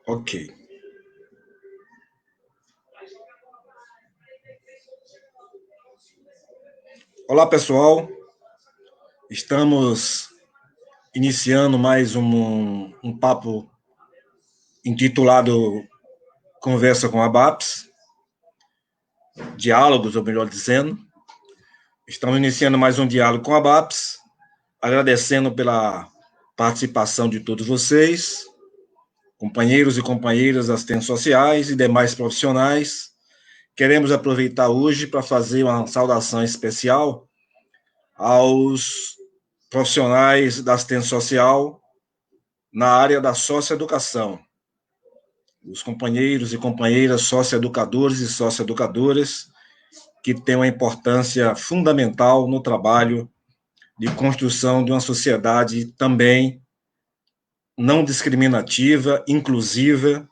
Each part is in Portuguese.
Ok. Olá, pessoal. Estamos iniciando mais um papo intitulado Conversa com a BAPS, diálogos, ou melhor dizendo. Estamos iniciando mais um diálogo com a BAPS, agradecendo pela participação de todos vocês, companheiros e companheiras assistentes sociais e demais profissionais. Queremos aproveitar hoje para fazer uma saudação especial aos profissionais da assistência social na área da socioeducação, os companheiros e companheiras socioeducadores e socioeducadoras que têm uma importância fundamental no trabalho de construção de uma sociedade também não discriminativa, inclusiva,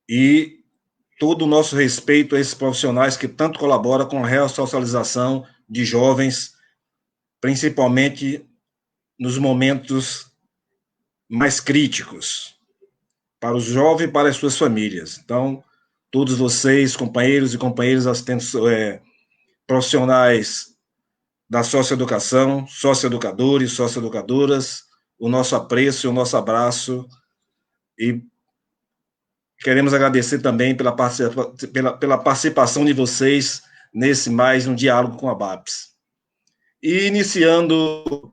e todo o nosso respeito a esses profissionais que tanto colaboram com a ressocialização de jovens, principalmente nos momentos mais críticos para os jovens e para as suas famílias. Então, todos vocês, companheiros e companheiras assistentes profissionais da socioeducação, socioeducadores, socioeducadoras, o nosso apreço e o nosso abraço, e queremos agradecer também pela participação de vocês nesse mais um diálogo com a BAPS. E iniciando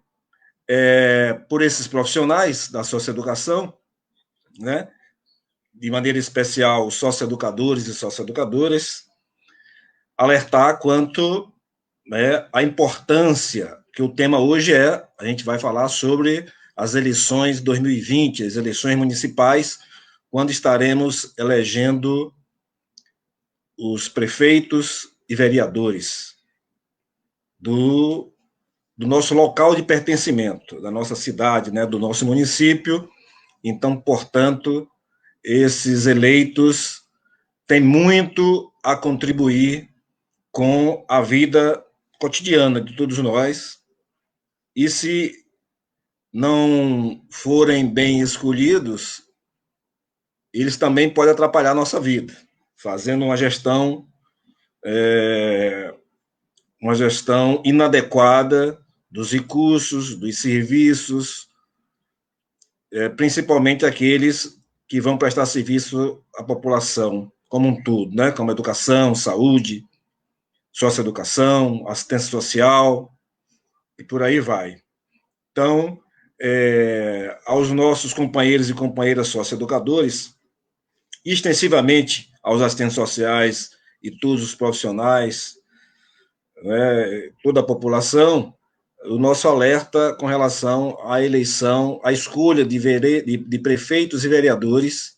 por esses profissionais da socioeducação, né, de maneira especial os socioeducadores e socioeducadoras, alertar quanto a importância que o tema hoje a gente vai falar sobre as eleições 2020, as eleições municipais, quando estaremos elegendo os prefeitos e vereadores do nosso local de pertencimento, da nossa cidade, né, do nosso município. Então, portanto, esses eleitos têm muito a contribuir com a vida cotidiana de todos nós, e se não forem bem escolhidos, eles também podem atrapalhar a nossa vida, fazendo uma gestão inadequada dos recursos, dos serviços, principalmente aqueles que vão prestar serviço à população como um todo, né? Como educação, saúde, socioeducação, assistência social, e por aí vai. Então, aos nossos companheiros e companheiras socioeducadores, extensivamente aos assistentes sociais e todos os profissionais, né, toda a população, o nosso alerta com relação à eleição, à escolha de prefeitos e vereadores,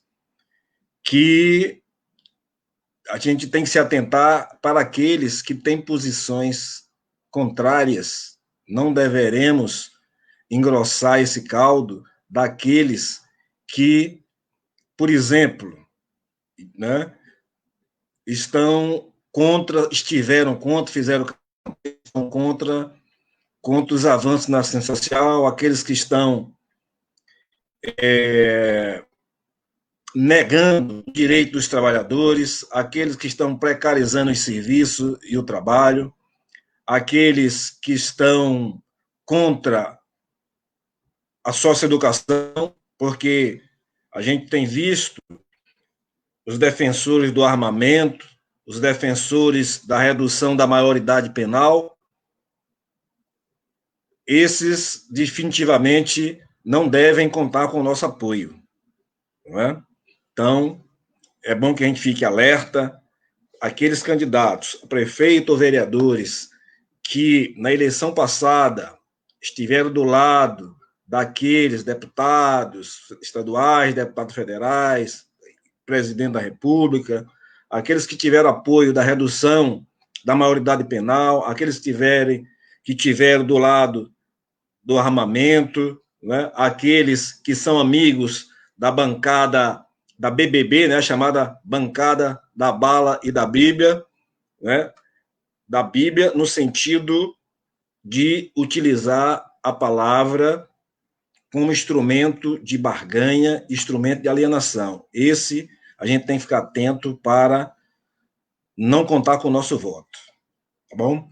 que a gente tem que se atentar para aqueles que têm posições contrárias. Não deveremos engrossar esse caldo daqueles que, por exemplo, né, estiveram contra, fizeram contra os avanços na assistência social, aqueles que estão negando o direito dos trabalhadores, aqueles que estão precarizando os serviços e o trabalho, aqueles que estão contra a socioeducação, porque a gente tem visto os defensores do armamento, os defensores da redução da maioridade penal. Esses definitivamente não devem contar com o nosso apoio, não é? Então, é bom que a gente fique alerta. Aqueles candidatos, prefeito ou vereadores, que na eleição passada estiveram do lado daqueles deputados estaduais, deputados federais, presidente da República, aqueles que tiveram apoio da redução da maioridade penal, aqueles que tiveram do lado do armamento, né? Aqueles que são amigos da bancada da BBB, né? Chamada bancada da bala e da Bíblia, né? Da Bíblia no sentido de utilizar a palavra como instrumento de barganha, instrumento de alienação. Esse a gente tem que ficar atento para não contar com o nosso voto. Tá bom?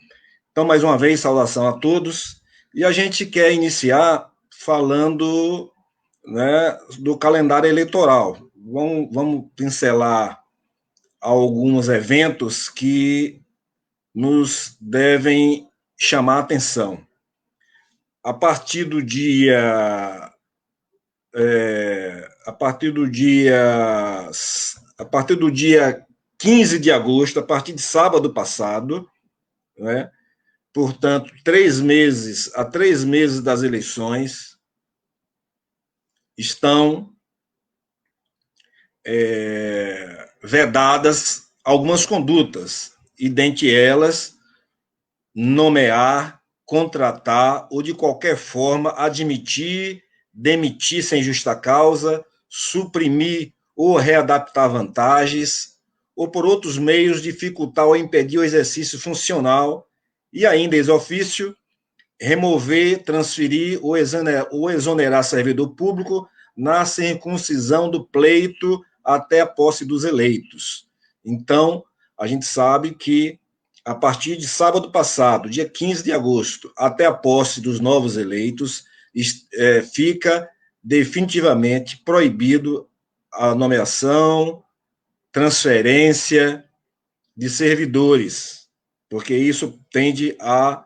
Então, mais uma vez, saudação a todos. E a gente quer iniciar falando, né, do calendário eleitoral. Vamos pincelar alguns eventos que nos devem chamar a atenção. A partir do dia a partir do dia 15 de agosto, a partir de sábado passado, né? Portanto, 3 meses das eleições, estão vedadas algumas condutas, e dentre elas, nomear, contratar ou, de qualquer forma, admitir, demitir sem justa causa, suprimir ou readaptar vantagens, ou, por outros meios, dificultar ou impedir o exercício funcional e, ainda, ex ofício, remover, transferir ou exonerar servidor público na circuncisão do pleito até a posse dos eleitos. Então, a gente sabe que, a partir de sábado passado, dia 15 de agosto, até a posse dos novos eleitos, fica definitivamente proibido a nomeação, transferência de servidores, porque isso tende a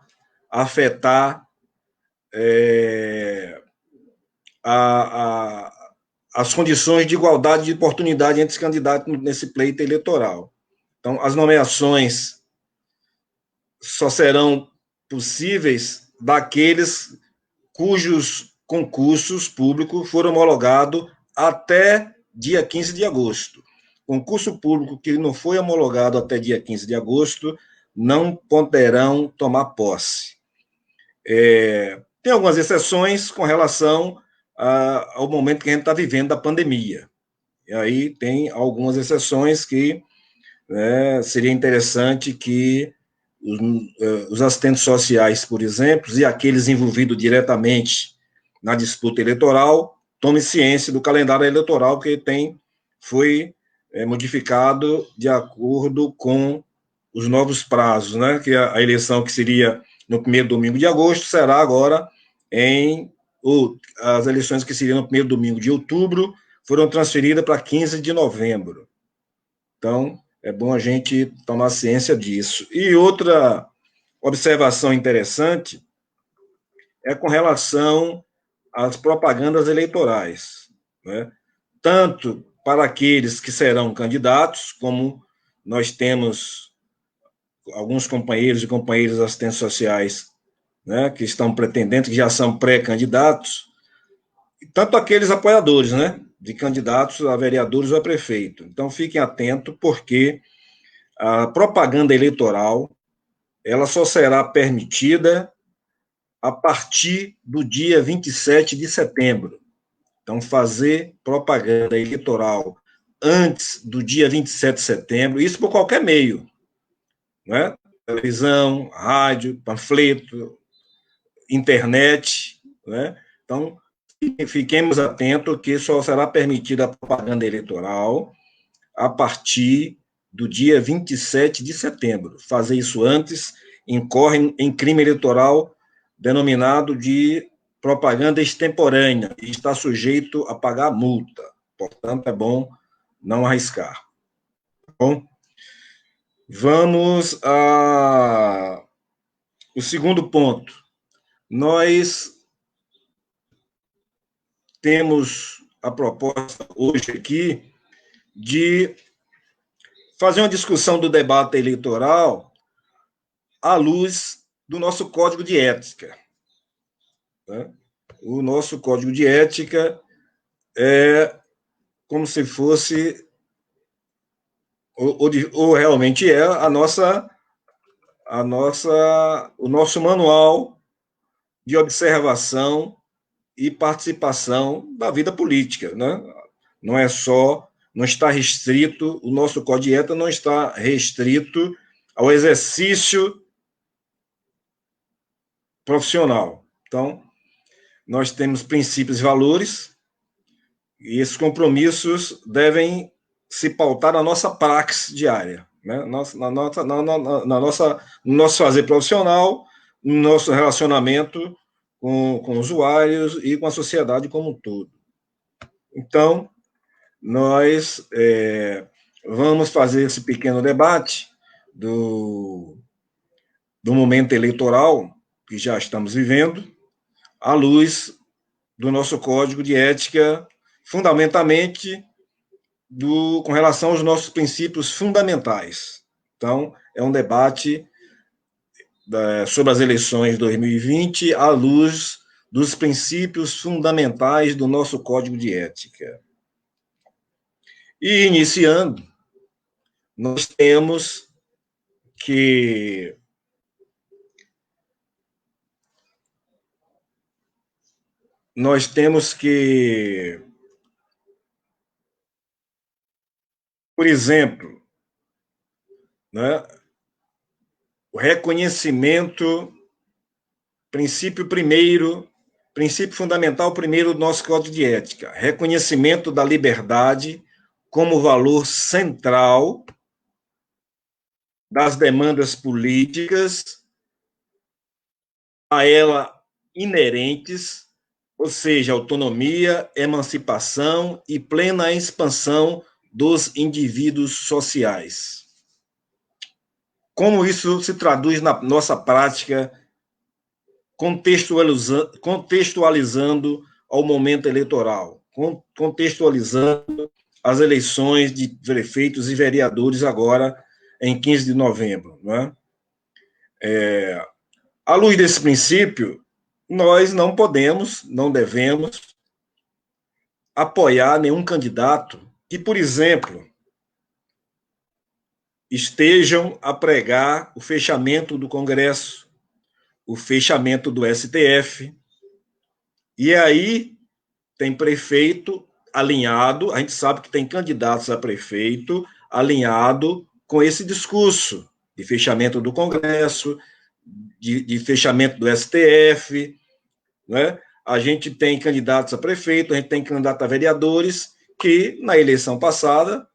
afetar as condições de igualdade de oportunidade entre os candidatos nesse pleito eleitoral. Então, as nomeações só serão possíveis daqueles cujos concursos públicos foram homologados até dia 15 de agosto. Concurso público que não foi homologado até dia 15 de agosto não poderão tomar posse. Tem algumas exceções com relação ao momento que a gente está vivendo da pandemia. E aí tem algumas exceções que seria interessante que os assistentes sociais, por exemplo, e aqueles envolvidos diretamente na disputa eleitoral, tomem ciência do calendário eleitoral que foi modificado de acordo com os novos prazos, né? Que a eleição que seria no primeiro domingo de agosto será agora as eleições que seriam no primeiro domingo de outubro foram transferidas para 15 de novembro. Então, é bom a gente tomar ciência disso. E outra observação interessante é com relação às propagandas eleitorais, né? Tanto para aqueles que serão candidatos, como nós temos alguns companheiros e companheiras assistentes sociais, né, que estão pretendentes, que já são pré-candidatos, tanto aqueles apoiadores, né, de candidatos a vereadores ou a prefeito. Então, fiquem atentos, porque a propaganda eleitoral ela só será permitida a partir do dia 27 de setembro. Então, fazer propaganda eleitoral antes do dia 27 de setembro, isso por qualquer meio, né? Televisão, rádio, panfleto, internet, né? Então, fiquemos atentos que só será permitida a propaganda eleitoral a partir do dia 27 de setembro. Fazer isso antes incorre em crime eleitoral denominado de propaganda extemporânea e está sujeito a pagar multa. Portanto, é bom não arriscar. Tá bom? Vamos ao segundo ponto. Nós temos a proposta hoje aqui de fazer uma discussão do debate eleitoral à luz do nosso Código de Ética. Né? O nosso Código de Ética é como se fosse, ou realmente é, o nosso manual de observação e participação da vida política, né? Não está restrito, o nosso Código de Ética não está restrito ao exercício profissional. Então, nós temos princípios e valores, e esses compromissos devem se pautar na nossa praxis diária, né? No nosso fazer profissional, no nosso relacionamento com usuários e com a sociedade como um todo. Então, nós vamos fazer esse pequeno debate do momento eleitoral que já estamos vivendo, à luz do nosso código de ética, fundamentalmente com relação aos nossos princípios fundamentais. Então, é um debate sobre as eleições de 2020 à luz dos princípios fundamentais do nosso código de ética. E, iniciando, nós temos que por exemplo, né, o reconhecimento, princípio fundamental primeiro do nosso código de ética, reconhecimento da liberdade como valor central das demandas políticas a ela inerentes, ou seja, autonomia, emancipação e plena expansão dos indivíduos sociais. Como isso se traduz na nossa prática, contextualizando ao momento eleitoral, contextualizando as eleições de prefeitos e vereadores agora em 15 de novembro. Não é? À luz desse princípio, nós não podemos, não devemos apoiar nenhum candidato que, por exemplo, estejam a pregar o fechamento do Congresso, o fechamento do STF, e aí tem prefeito alinhado, a gente sabe que tem candidatos a prefeito alinhado com esse discurso de fechamento do Congresso, de fechamento do STF, né? A gente tem candidatos a prefeito, a gente tem candidatos a vereadores que, na eleição passada,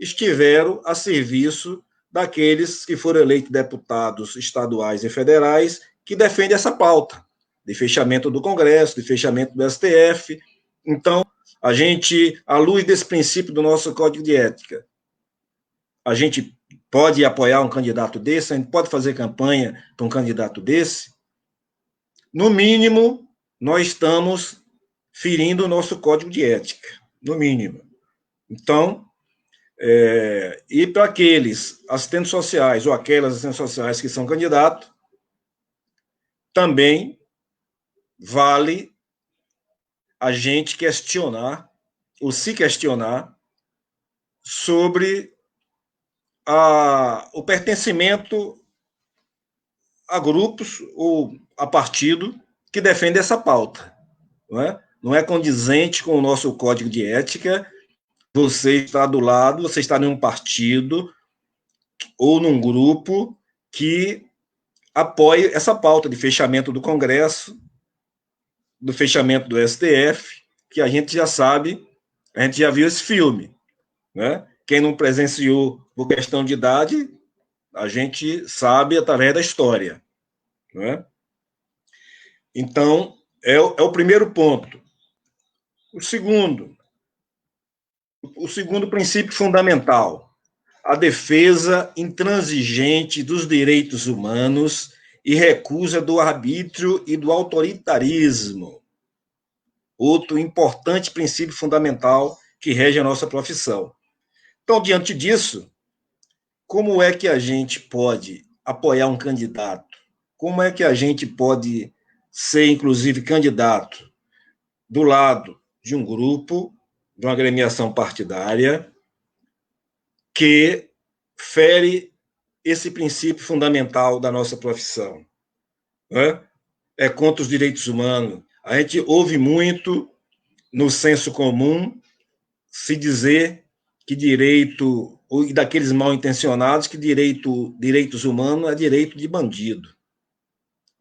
estiveram a serviço daqueles que foram eleitos deputados estaduais e federais que defendem essa pauta de fechamento do Congresso, de fechamento do STF. Então, a gente, à luz desse princípio do nosso Código de Ética, a gente pode apoiar um candidato desse, a gente pode fazer campanha para um candidato desse. No mínimo, nós estamos ferindo o nosso Código de Ética, no mínimo. Então, e para aqueles assistentes sociais ou aquelas assistentes sociais que são candidatos, também vale a gente questionar, ou se questionar, sobre o pertencimento a grupos ou a partido que defende essa pauta. Não é condizente com o nosso código de ética você está do lado, você está em um partido ou num grupo que apoie essa pauta de fechamento do Congresso, do fechamento do STF, que a gente já sabe, a gente já viu esse filme, né? Quem não presenciou por questão de idade, a gente sabe através da história, né? Então, é o primeiro ponto. O segundo princípio fundamental, a defesa intransigente dos direitos humanos e recusa do arbítrio e do autoritarismo. Outro importante princípio fundamental que rege a nossa profissão. Então, diante disso, como é que a gente pode apoiar um candidato? Como é que a gente pode ser, inclusive, candidato do lado de um grupo, de uma agremiação partidária, que fere esse princípio fundamental da nossa profissão? É contra os direitos humanos. A gente ouve muito no senso comum se dizer que direito, ou daqueles mal intencionados, que direitos humanos é direito de bandido.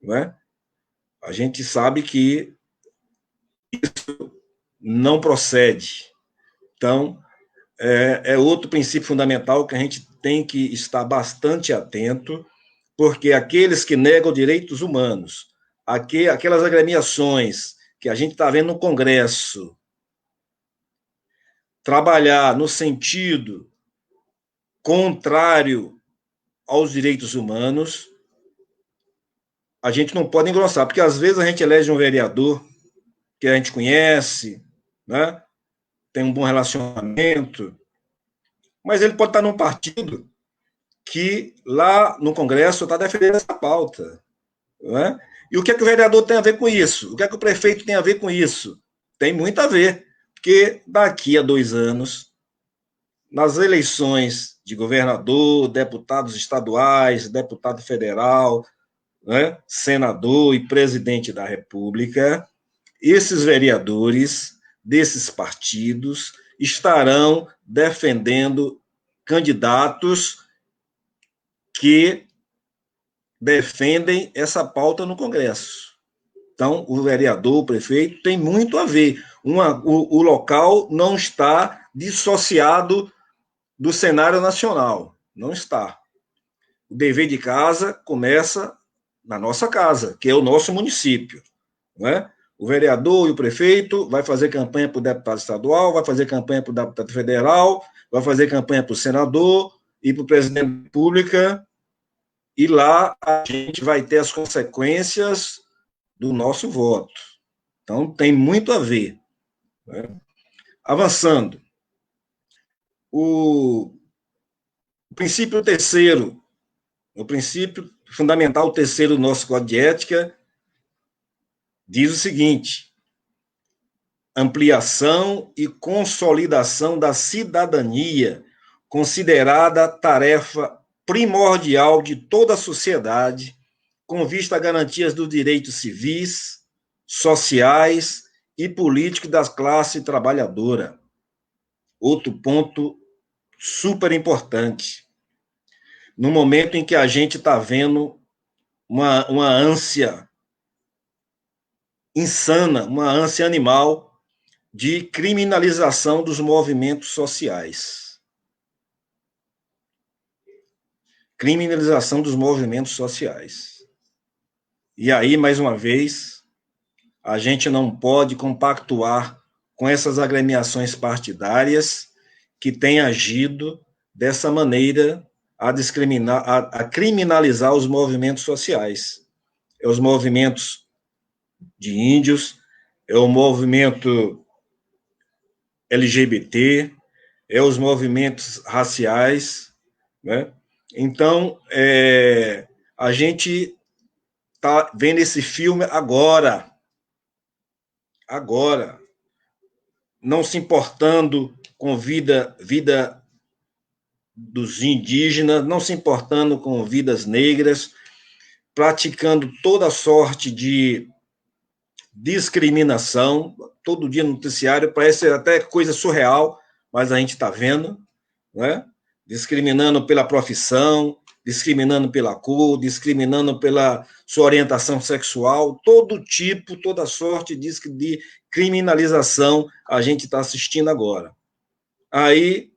Não é? A gente sabe que não procede. Então, é outro princípio fundamental que a gente tem que estar bastante atento, porque aqueles que negam direitos humanos, aquelas agremiações que a gente está vendo no Congresso, trabalhar no sentido contrário aos direitos humanos, a gente não pode engrossar, porque às vezes a gente elege um vereador que a gente conhece, né? Tem um bom relacionamento, mas ele pode estar num partido que lá no Congresso está defendendo essa pauta. Né? E o que é que o vereador tem a ver com isso? O que é que o prefeito tem a ver com isso? Tem muito a ver, porque daqui a 2 anos, nas eleições de governador, deputados estaduais, deputado federal, né, senador e presidente da República, esses vereadores desses partidos estarão defendendo candidatos que defendem essa pauta no Congresso. Então, o vereador, o prefeito, tem muito a ver. O local não está dissociado do cenário nacional. Não está. O dever de casa começa na nossa casa, que é o nosso município. Não é? O vereador e o prefeito vai fazer campanha para o deputado estadual, vai fazer campanha para o deputado federal, vai fazer campanha para o senador e para o presidente da República, e lá a gente vai ter as consequências do nosso voto. Então, tem muito a ver. Né? Avançando. O princípio terceiro, o princípio fundamental terceiro do nosso Código de Ética, diz o seguinte: ampliação e consolidação da cidadania, considerada tarefa primordial de toda a sociedade, com vista a garantias dos direitos civis, sociais e políticos da classe trabalhadora. Outro ponto super importante. No momento em que a gente está vendo uma ânsia insana, uma ânsia animal de criminalização dos movimentos sociais. Criminalização dos movimentos sociais. E aí, mais uma vez, a gente não pode compactuar com essas agremiações partidárias que têm agido dessa maneira a criminalizar os movimentos sociais. É os movimentos de índios, é o movimento LGBT, é os movimentos raciais, né? Então, a gente está vendo esse filme agora, não se importando com vida dos indígenas, não se importando com vidas negras, praticando toda sorte de discriminação. Todo dia no noticiário parece até coisa surreal, mas a gente está vendo, né? Discriminando pela profissão, discriminando pela cor, discriminando pela sua orientação sexual, todo tipo, toda sorte de criminalização a gente está assistindo agora. Aí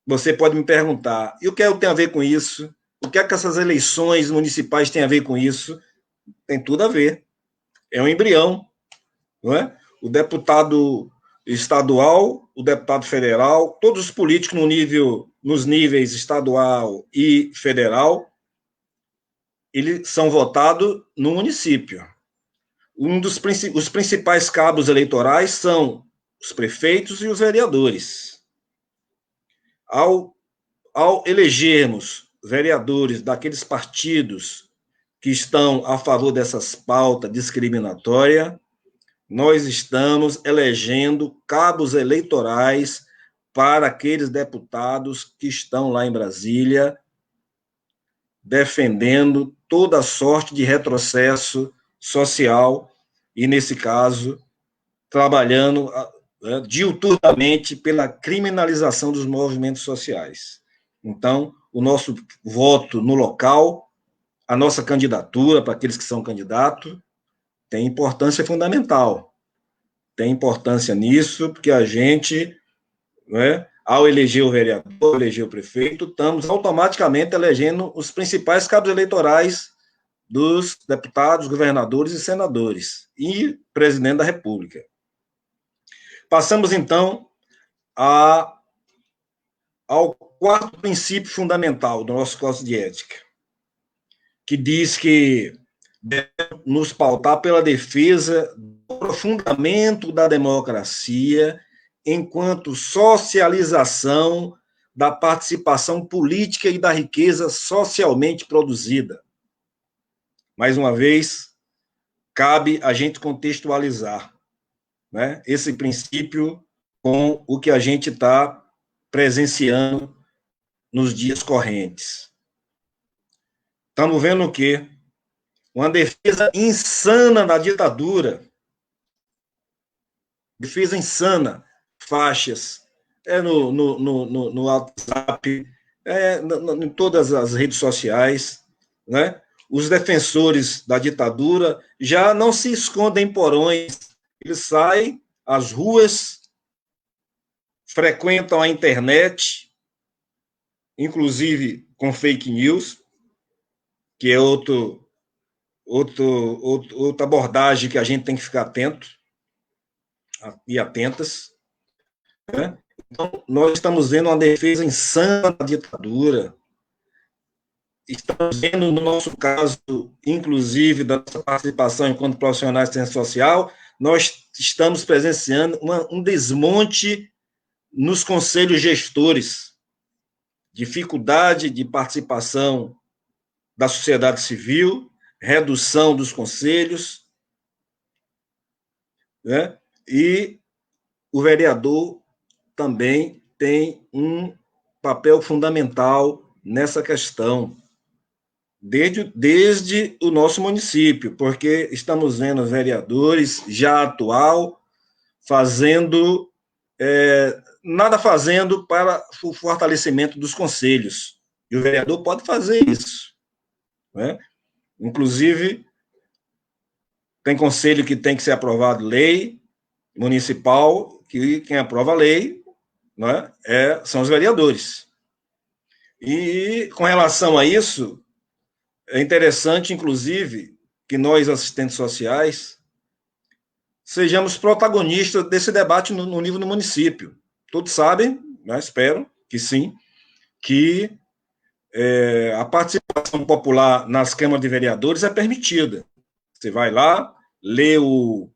você pode me perguntar, e o que tem a ver com isso? O que é que essas eleições municipais têm a ver com isso? Tem tudo a ver. É um embrião, não é? O deputado estadual, o deputado federal, todos os políticos nos níveis estadual e federal, eles são votados no município. Os principais cabos eleitorais são os prefeitos e os vereadores. Ao elegermos vereadores daqueles partidos que estão a favor dessas pautas discriminatórias, nós estamos elegendo cabos eleitorais para aqueles deputados que estão lá em Brasília defendendo toda sorte de retrocesso social e, nesse caso, trabalhando diuturnamente pela criminalização dos movimentos sociais. Então, o nosso voto no local, a nossa candidatura para aqueles que são candidatos, tem importância fundamental. tem importância nisso, porque a gente, né, ao eleger o vereador, eleger o prefeito, estamos automaticamente elegendo os principais cabos eleitorais dos deputados, governadores e senadores, e presidente da República. Passamos, então, ao quarto princípio fundamental do nosso Código de Ética, que diz que devemos nos pautar pela defesa do aprofundamento da democracia enquanto socialização da participação política e da riqueza socialmente produzida. Mais uma vez, cabe a gente contextualizar, né, esse princípio com o que a gente está presenciando nos dias correntes. Estamos vendo o quê? Uma defesa insana da ditadura. Defesa insana. Faixas. No WhatsApp, em todas as redes sociais, né? Os defensores da ditadura já não se escondem em porões. Eles saem às ruas, frequentam a internet, inclusive com fake news, que é outra abordagem que a gente tem que ficar atento e atentas, né? Então, nós estamos vendo uma defesa insana da ditadura, estamos vendo, no nosso caso, inclusive, da nossa participação enquanto profissionais de ciência social, nós estamos presenciando um desmonte nos conselhos gestores, dificuldade de participação da sociedade civil, redução dos conselhos, né? E o vereador também tem um papel fundamental nessa questão, desde o nosso município, porque estamos vendo vereadores já atual fazendo, nada fazendo para o fortalecimento dos conselhos, e o vereador pode fazer isso, né? Inclusive, tem conselho que tem que ser aprovado lei municipal, que quem aprova a lei, né, são os vereadores. E, com relação a isso, é interessante, inclusive, que nós, assistentes sociais, sejamos protagonistas desse debate no nível do município. Todos sabem, né, espero que sim, que a participação popular nas câmaras de vereadores é permitida. Você vai lá, lê o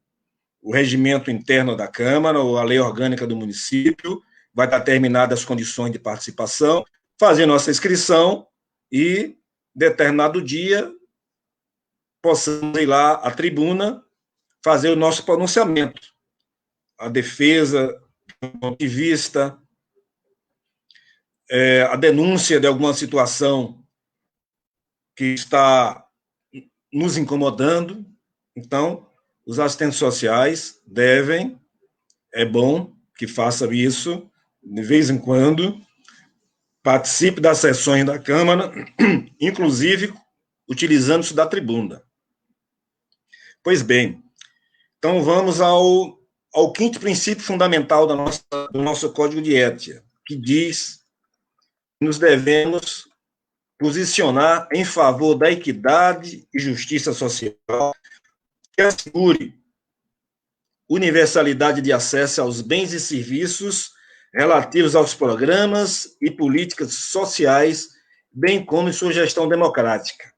regimento interno da Câmara, ou a lei orgânica do município, vai determinar as condições de participação, fazer nossa inscrição e, determinado dia, possamos ir lá à tribuna fazer o nosso pronunciamento, a defesa do ponto de vista, a denúncia de alguma situação que está nos incomodando. Então, os assistentes sociais devem, é bom que façam isso, de vez em quando, participe das sessões da Câmara, inclusive utilizando-se da tribuna. Pois bem, então vamos ao quinto princípio fundamental do nosso Código de Ética, que diz que nos devemos posicionar em favor da equidade e justiça social, que assegure universalidade de acesso aos bens e serviços relativos aos programas e políticas sociais, bem como em sua gestão democrática.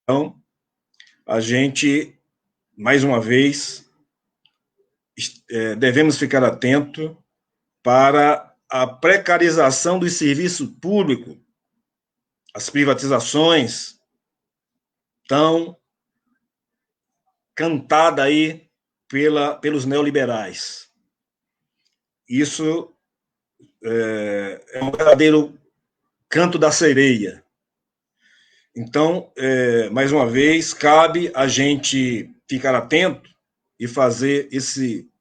Então, a gente, mais uma vez, devemos ficar atento para a precarização do serviço público, as privatizações tão cantada aí pelos neoliberais. Isso é um verdadeiro canto da sereia. Então, mais uma vez, cabe a gente ficar atento e fazer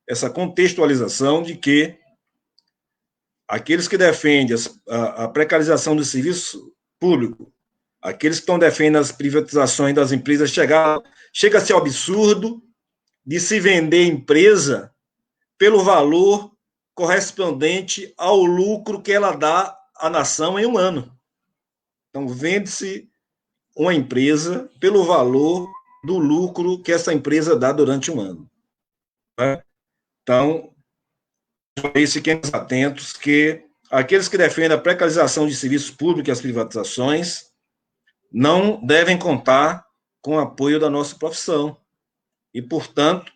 essa contextualização de que aqueles que defendem a precarização do serviço público, aqueles que estão defendendo as privatizações das empresas, chega-se ao absurdo de se vender empresa pelo valor correspondente ao lucro que ela dá à nação em um ano. Então, vende-se uma empresa pelo valor do lucro que essa empresa dá durante um ano. Então, fiquem atentos que aqueles que defendem a precarização de serviços públicos e as privatizações não devem contar com o apoio da nossa profissão. E, portanto,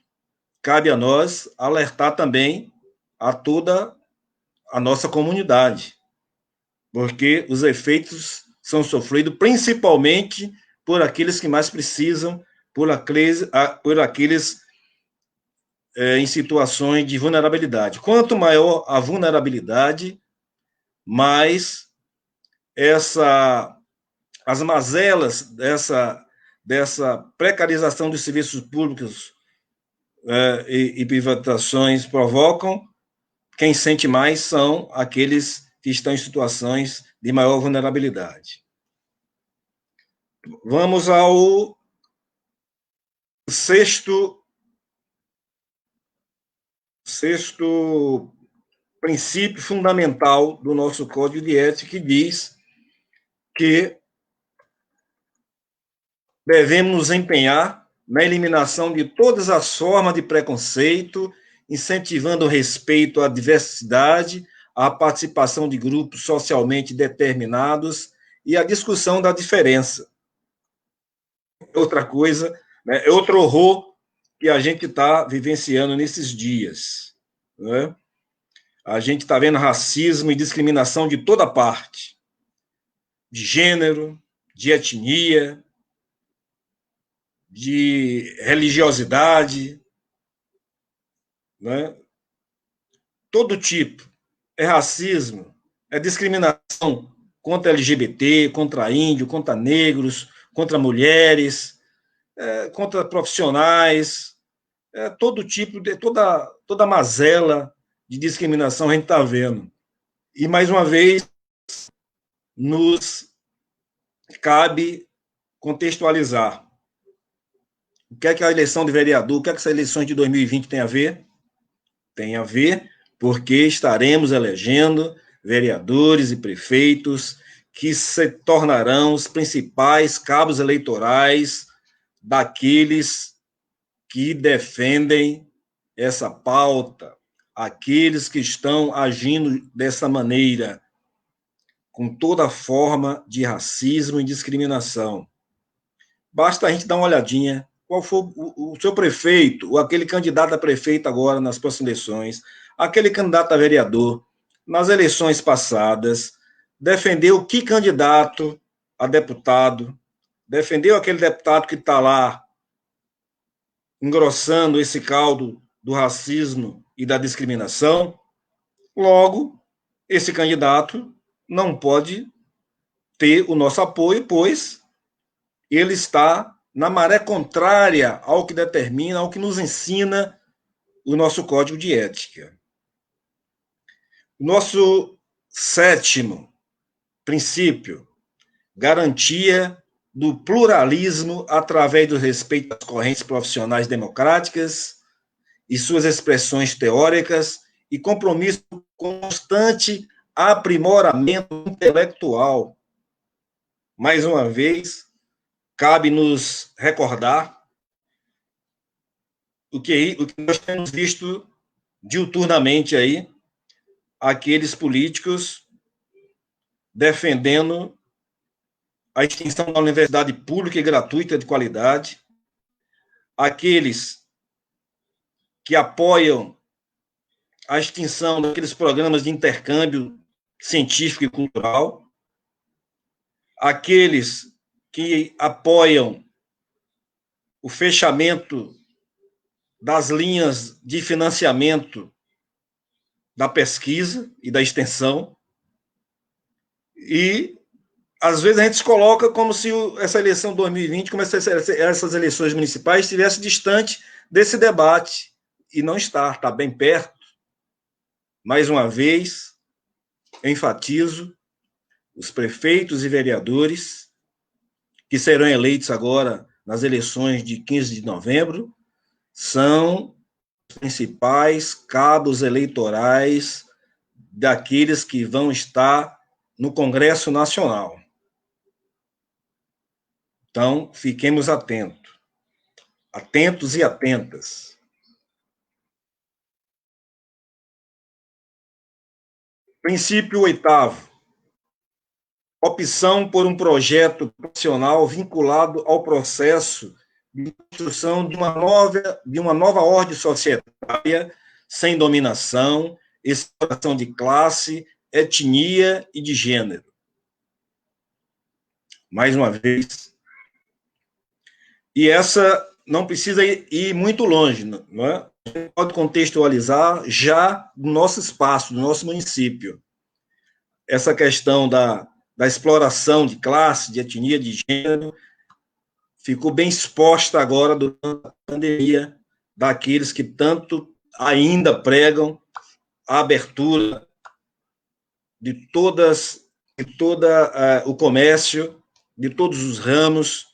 cabe a nós alertar também a toda a nossa comunidade, porque os efeitos são sofridos principalmente por aqueles que mais precisam, por aqueles em situações de vulnerabilidade. Quanto maior a vulnerabilidade, mais as mazelas dessa precarização dos serviços públicos e privatizações provocam. Quem sente mais são aqueles que estão em situações de maior vulnerabilidade. Vamos ao sexto princípio fundamental do nosso Código de Ética, que diz que devemos nos empenhar na eliminação de todas as formas de preconceito, incentivando o respeito à diversidade, a participação de grupos socialmente determinados e a discussão da diferença. Outra coisa, né, é outro horror que a gente está vivenciando nesses dias. Né? A gente está vendo racismo e discriminação de toda parte, de gênero, de etnia, de religiosidade, né? Todo tipo. É racismo, é discriminação contra LGBT, contra índio, contra negros, contra mulheres, contra profissionais, todo tipo, toda mazela de discriminação a gente está vendo. E, mais uma vez, nos cabe contextualizar. O que é que a eleição de vereador, o que é que essa eleição de 2020 tem a ver? Tem a ver porque estaremos elegendo vereadores e prefeitos que se tornarão os principais cabos eleitorais daqueles que defendem essa pauta, aqueles que estão agindo dessa maneira, com toda forma de racismo e discriminação. Basta a gente dar uma olhadinha qual for o seu prefeito, ou aquele candidato a prefeito agora nas próximas eleições, aquele candidato a vereador, nas eleições passadas, defendeu que candidato a deputado, defendeu aquele deputado que está lá engrossando esse caldo do racismo e da discriminação. Logo, esse candidato não pode ter o nosso apoio, pois ele está na maré contrária ao que determina, ao que nos ensina o nosso Código de Ética. Nosso sétimo princípio, garantia do pluralismo através do respeito às correntes profissionais democráticas e suas expressões teóricas e compromisso com constante aprimoramento intelectual. Mais uma vez, cabe nos recordar o que nós temos visto diuturnamente aí, aqueles políticos defendendo a extinção da universidade pública e gratuita de qualidade, aqueles que apoiam a extinção daqueles programas de intercâmbio científico e cultural, aqueles que apoiam o fechamento das linhas de financiamento da pesquisa e da extensão, e às vezes a gente se coloca como se essa eleição de 2020, como essas eleições municipais, estivesse distante desse debate, e não está bem perto. Mais uma vez, enfatizo, os prefeitos e vereadores que serão eleitos agora nas eleições de 15 de novembro, são os principais cabos eleitorais daqueles que vão estar no Congresso Nacional. Então, fiquemos atentos e atentas. Princípio oitavo: opção por um projeto profissional vinculado ao processo de construção de uma nova ordem societária sem dominação, exploração de classe, etnia e de gênero. Mais uma vez. E essa não precisa ir muito longe, não é? A gente pode contextualizar já no nosso espaço, no nosso município. Essa questão da exploração de classe, de etnia, de gênero, ficou bem exposta agora durante a pandemia, daqueles que tanto ainda pregam a abertura de todo o comércio, de todos os ramos,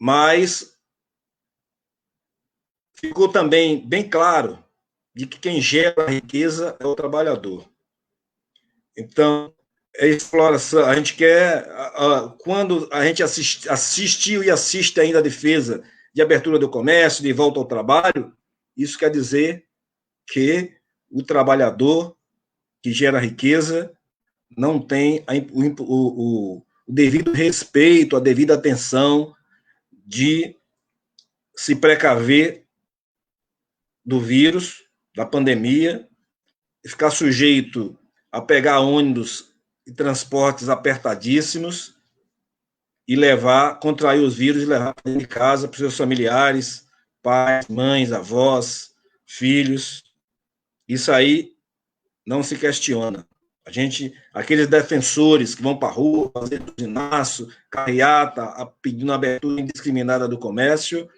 mas ficou também bem claro de que quem gera a riqueza é o trabalhador. Então, a exploração, a gente quer, quando a gente assistiu e assiste ainda a defesa de abertura do comércio, de volta ao trabalho, isso quer dizer que o trabalhador que gera riqueza não tem o devido respeito, a devida atenção de se precaver do vírus, da pandemia, e ficar sujeito a pegar ônibus e transportes apertadíssimos e contrair os vírus e levar para dentro de casa para os seus familiares, pais, mães, avós, filhos. Isso aí não se questiona. Aqueles defensores que vão para a rua, fazer buzinaço, carreata, pedindo abertura indiscriminada do comércio,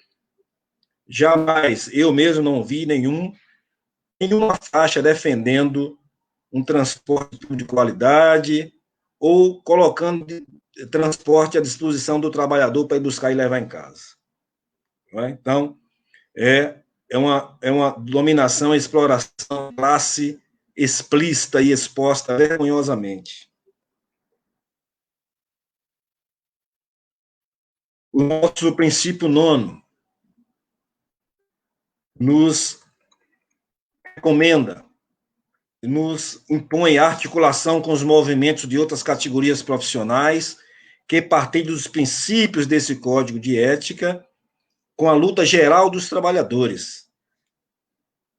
jamais, eu mesmo não vi nenhuma faixa defendendo um transporte de qualidade ou colocando transporte à disposição do trabalhador para ir buscar e levar em casa. Então, é uma dominação e exploração de classe explícita e exposta vergonhosamente. O nosso princípio nono nos recomenda, nos impõe a articulação com os movimentos de outras categorias profissionais que partilham dos princípios desse código de ética com a luta geral dos trabalhadores.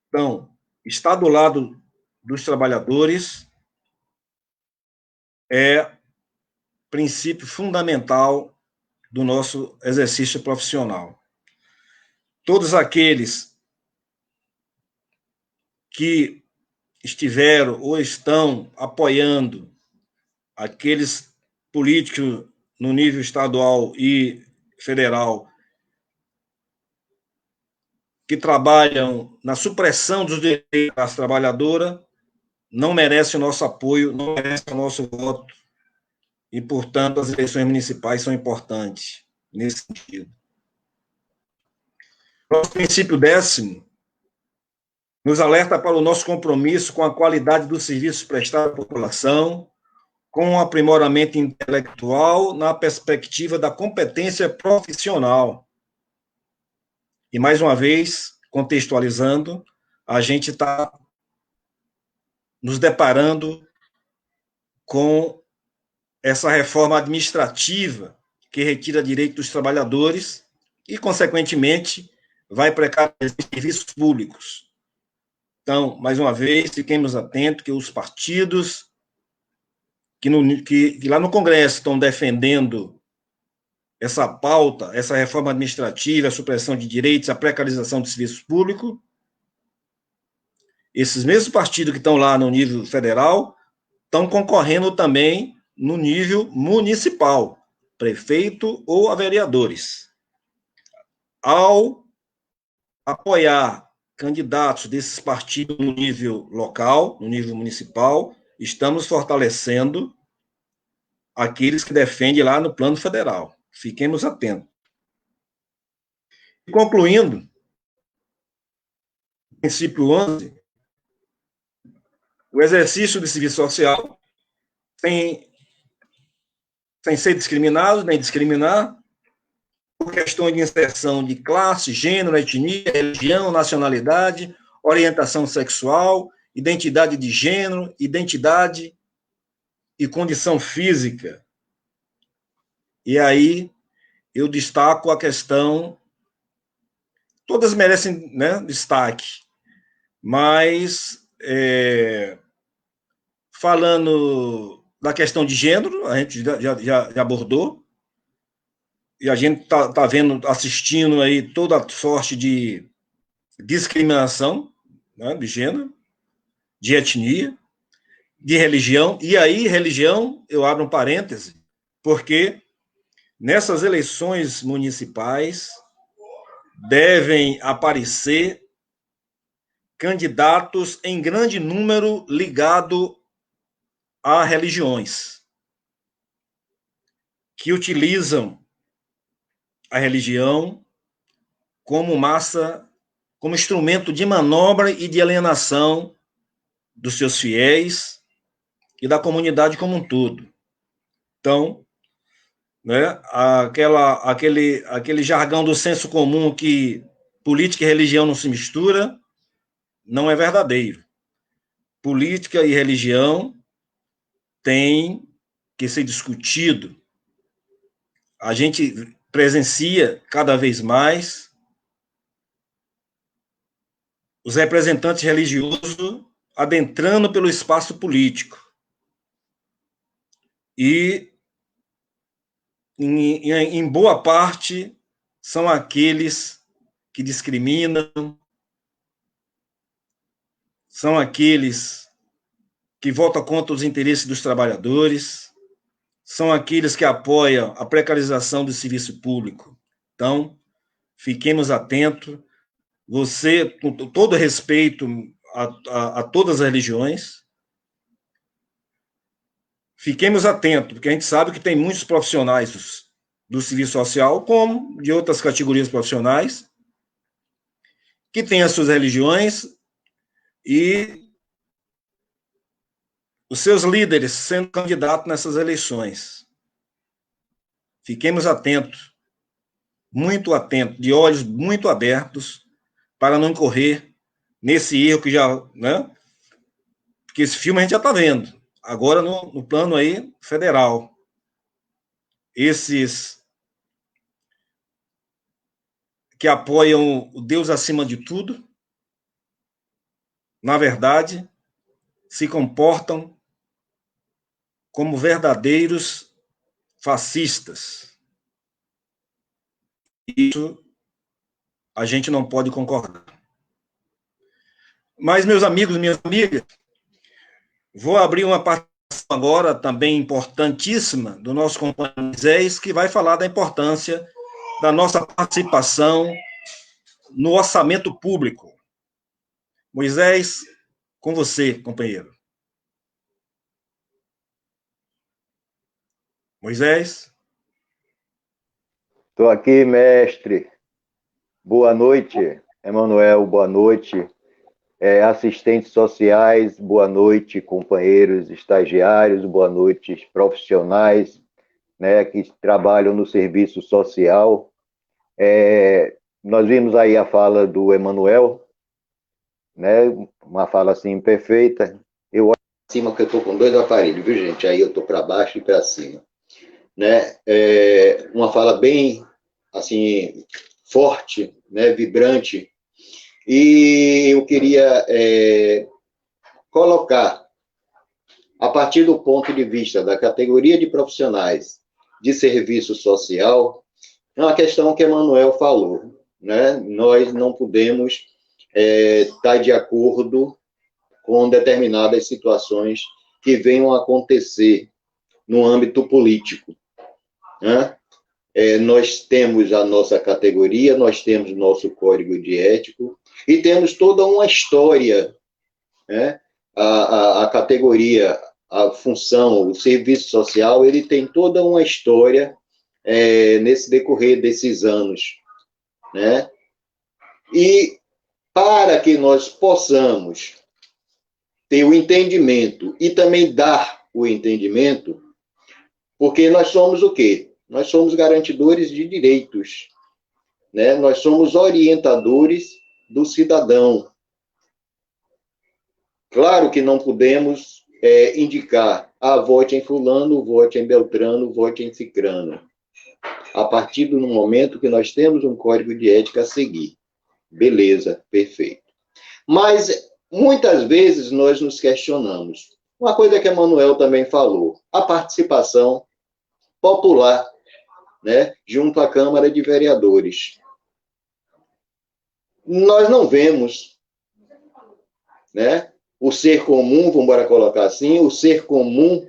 Então, estar do lado dos trabalhadores é princípio fundamental do nosso exercício profissional. Todos aqueles que estiveram ou estão apoiando aqueles políticos no nível estadual e federal que trabalham na supressão dos direitos da classe trabalhadora não merece o nosso apoio, não merece o nosso voto, e, portanto, as eleições municipais são importantes nesse sentido. Nosso princípio 10º nos alerta para o nosso compromisso com a qualidade dos serviços prestados à população, com o aprimoramento intelectual na perspectiva da competência profissional. E, mais uma vez, contextualizando, a gente está nos deparando com essa reforma administrativa que retira direito dos trabalhadores e, consequentemente, vai precarizar serviços públicos. Então, mais uma vez, fiquemos atentos que os partidos que lá no Congresso estão defendendo essa pauta, essa reforma administrativa, a supressão de direitos, a precarização do serviço público, esses mesmos partidos que estão lá no nível federal estão concorrendo também no nível municipal, prefeito ou a vereadores. Ao apoiar candidatos desses partidos no nível local, no nível municipal, estamos fortalecendo aqueles que defendem lá no plano federal. Fiquemos atentos. Concluindo, princípio 11, o exercício de serviço social sem ser discriminado, nem discriminar, por questões de inserção de classe, gênero, etnia, religião, nacionalidade, orientação sexual, identidade de gênero, identidade e condição física. E aí eu destaco a questão, todas merecem, né, destaque, mas falando da questão de gênero, a gente já abordou, e a gente está vendo, assistindo aí toda sorte de discriminação, né, de gênero, de etnia, de religião, e aí religião, eu abro um parêntese, porque nessas eleições municipais devem aparecer candidatos em grande número ligado a religiões, que utilizam a religião como massa, como instrumento de manobra e de alienação dos seus fiéis e da comunidade como um todo. Então, né, aquele jargão do senso comum que política e religião não se mistura, não é verdadeiro. Política e religião têm que ser discutido. A gente presencia cada vez mais os representantes religiosos adentrando pelo espaço político. E, em boa parte, são aqueles que discriminam, são aqueles que votam contra os interesses dos trabalhadores, são aqueles que apoiam a precarização do serviço público. Então, fiquemos atentos. Você, com todo respeito a todas as religiões, fiquemos atentos, porque a gente sabe que tem muitos profissionais do serviço social, como de outras categorias profissionais, que têm as suas religiões e os seus líderes sendo candidatos nessas eleições. Fiquemos atentos, muito atentos, de olhos muito abertos, para não incorrer nesse erro que já, né? Porque esse filme a gente já está vendo. Agora no plano aí federal. Esses que apoiam o Deus acima de tudo, na verdade, se comportam como verdadeiros fascistas. Isso a gente não pode concordar. Mas, meus amigos, minhas amigas, vou abrir uma participação agora também importantíssima do nosso companheiro Moisés, que vai falar da importância da nossa participação no orçamento público. Moisés, com você, companheiro. Moisés? Estou aqui, mestre. Boa noite, Emanuel, boa noite. Assistentes sociais, boa noite, companheiros estagiários, boa noite, profissionais, né, que trabalham no serviço social. Nós vimos aí a fala do Emanuel, né, uma fala assim perfeita. Eu olho para cima que eu estou com 2 aparelhos, viu, gente? Aí eu estou para baixo e para cima. Né? Uma fala bem assim forte, né, vibrante, e eu queria colocar, a partir do ponto de vista da categoria de profissionais de serviço social, uma questão que Emanuel falou, né? Nós não podemos estar de acordo com determinadas situações que venham a acontecer no âmbito político, né? Nós temos a nossa categoria, nós temos o nosso código de ético e temos toda uma história, né? A categoria, a função, o serviço social, ele tem toda uma história nesse decorrer desses anos, né? E para que nós possamos ter o entendimento e também dar o entendimento, porque nós somos o quê? Nós somos garantidores de direitos, né? Nós somos orientadores do cidadão. Claro que não podemos indicar, vote em fulano, vote em Beltrano, vote em Cicrano. A partir do momento que nós temos um código de ética a seguir. Beleza, perfeito. Mas, muitas vezes, nós nos questionamos. Uma coisa que Emanuel também falou, a participação popular, né, junto à Câmara de Vereadores. Nós não vemos, né, o ser comum, vamos embora colocar assim, o ser comum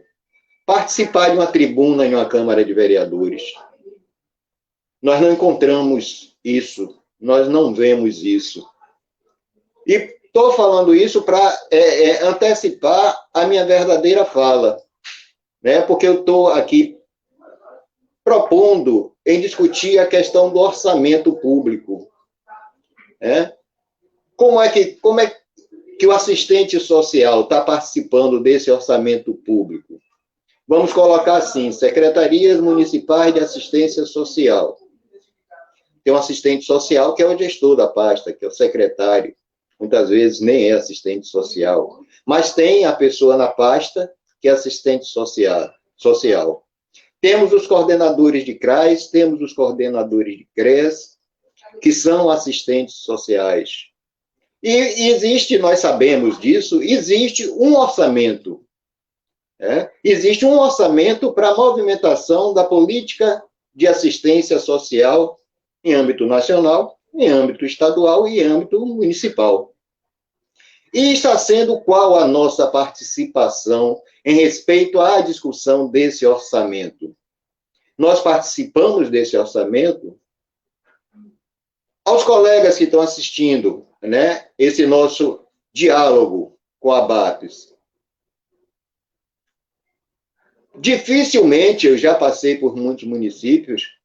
participar de uma tribuna em uma Câmara de Vereadores. Nós não encontramos isso, nós não vemos isso. E estou falando isso para antecipar a minha verdadeira fala, né? Porque eu estou aqui propondo em discutir a questão do orçamento público. Né? Como é que o assistente social está participando desse orçamento público? Vamos colocar assim, secretarias municipais de assistência social. Tem um assistente social que é o gestor da pasta, que é o secretário. Muitas vezes nem é assistente social. Mas tem a pessoa na pasta que é assistente social. Temos os coordenadores de CRAS, temos os coordenadores de CRES, que são assistentes sociais. E existe, nós sabemos disso, existe um orçamento. Existe um orçamento para a movimentação da política de assistência social em âmbito nacional, em âmbito estadual e em âmbito municipal. E está sendo qual a nossa participação em respeito à discussão desse orçamento? Nós participamos desse orçamento? Aos colegas que estão assistindo, né, esse nosso diálogo com a BAPES, dificilmente, eu já passei por muitos municípios,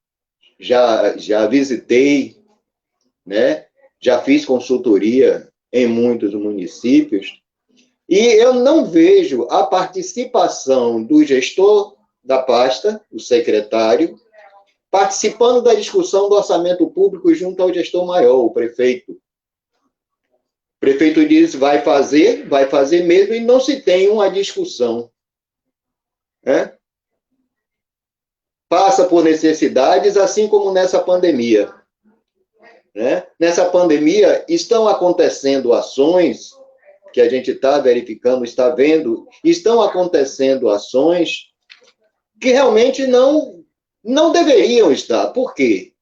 já visitei, né? Já fiz consultoria em muitos municípios, e eu não vejo a participação do gestor da pasta, o secretário, participando da discussão do orçamento público junto ao gestor maior, o prefeito. O prefeito diz, vai fazer mesmo, e não se tem uma discussão. Passa por necessidades, assim como nessa pandemia. Nessa pandemia, estão acontecendo ações que a gente está verificando, está vendo, estão acontecendo ações que realmente não deveriam estar. Por quê?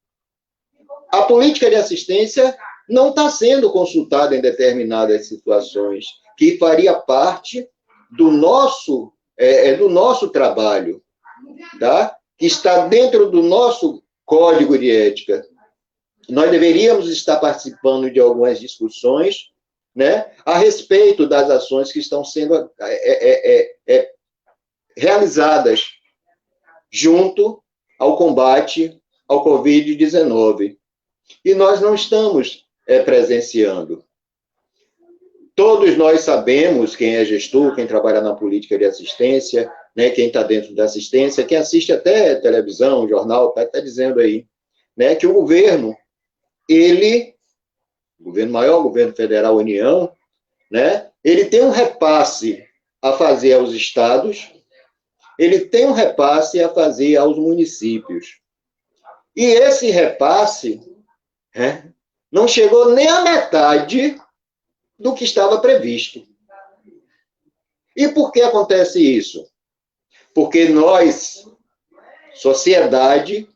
A política de assistência não está sendo consultada em determinadas situações, que faria parte do nosso trabalho, tá? Que está dentro do nosso código de ética. Nós deveríamos estar participando de algumas discussões, né, a respeito das ações que estão sendo realizadas junto ao combate ao Covid-19. E nós não estamos presenciando. Todos nós sabemos quem é gestor, quem trabalha na política de assistência, né, quem está dentro da assistência, quem assiste até televisão, jornal, está dizendo aí, né, que o governo, o governo maior, o governo federal, União, né, ele tem um repasse a fazer aos estados, ele tem um repasse a fazer aos municípios. E esse repasse não chegou nem à metade do que estava previsto. E por que acontece isso? Porque nós, sociedade,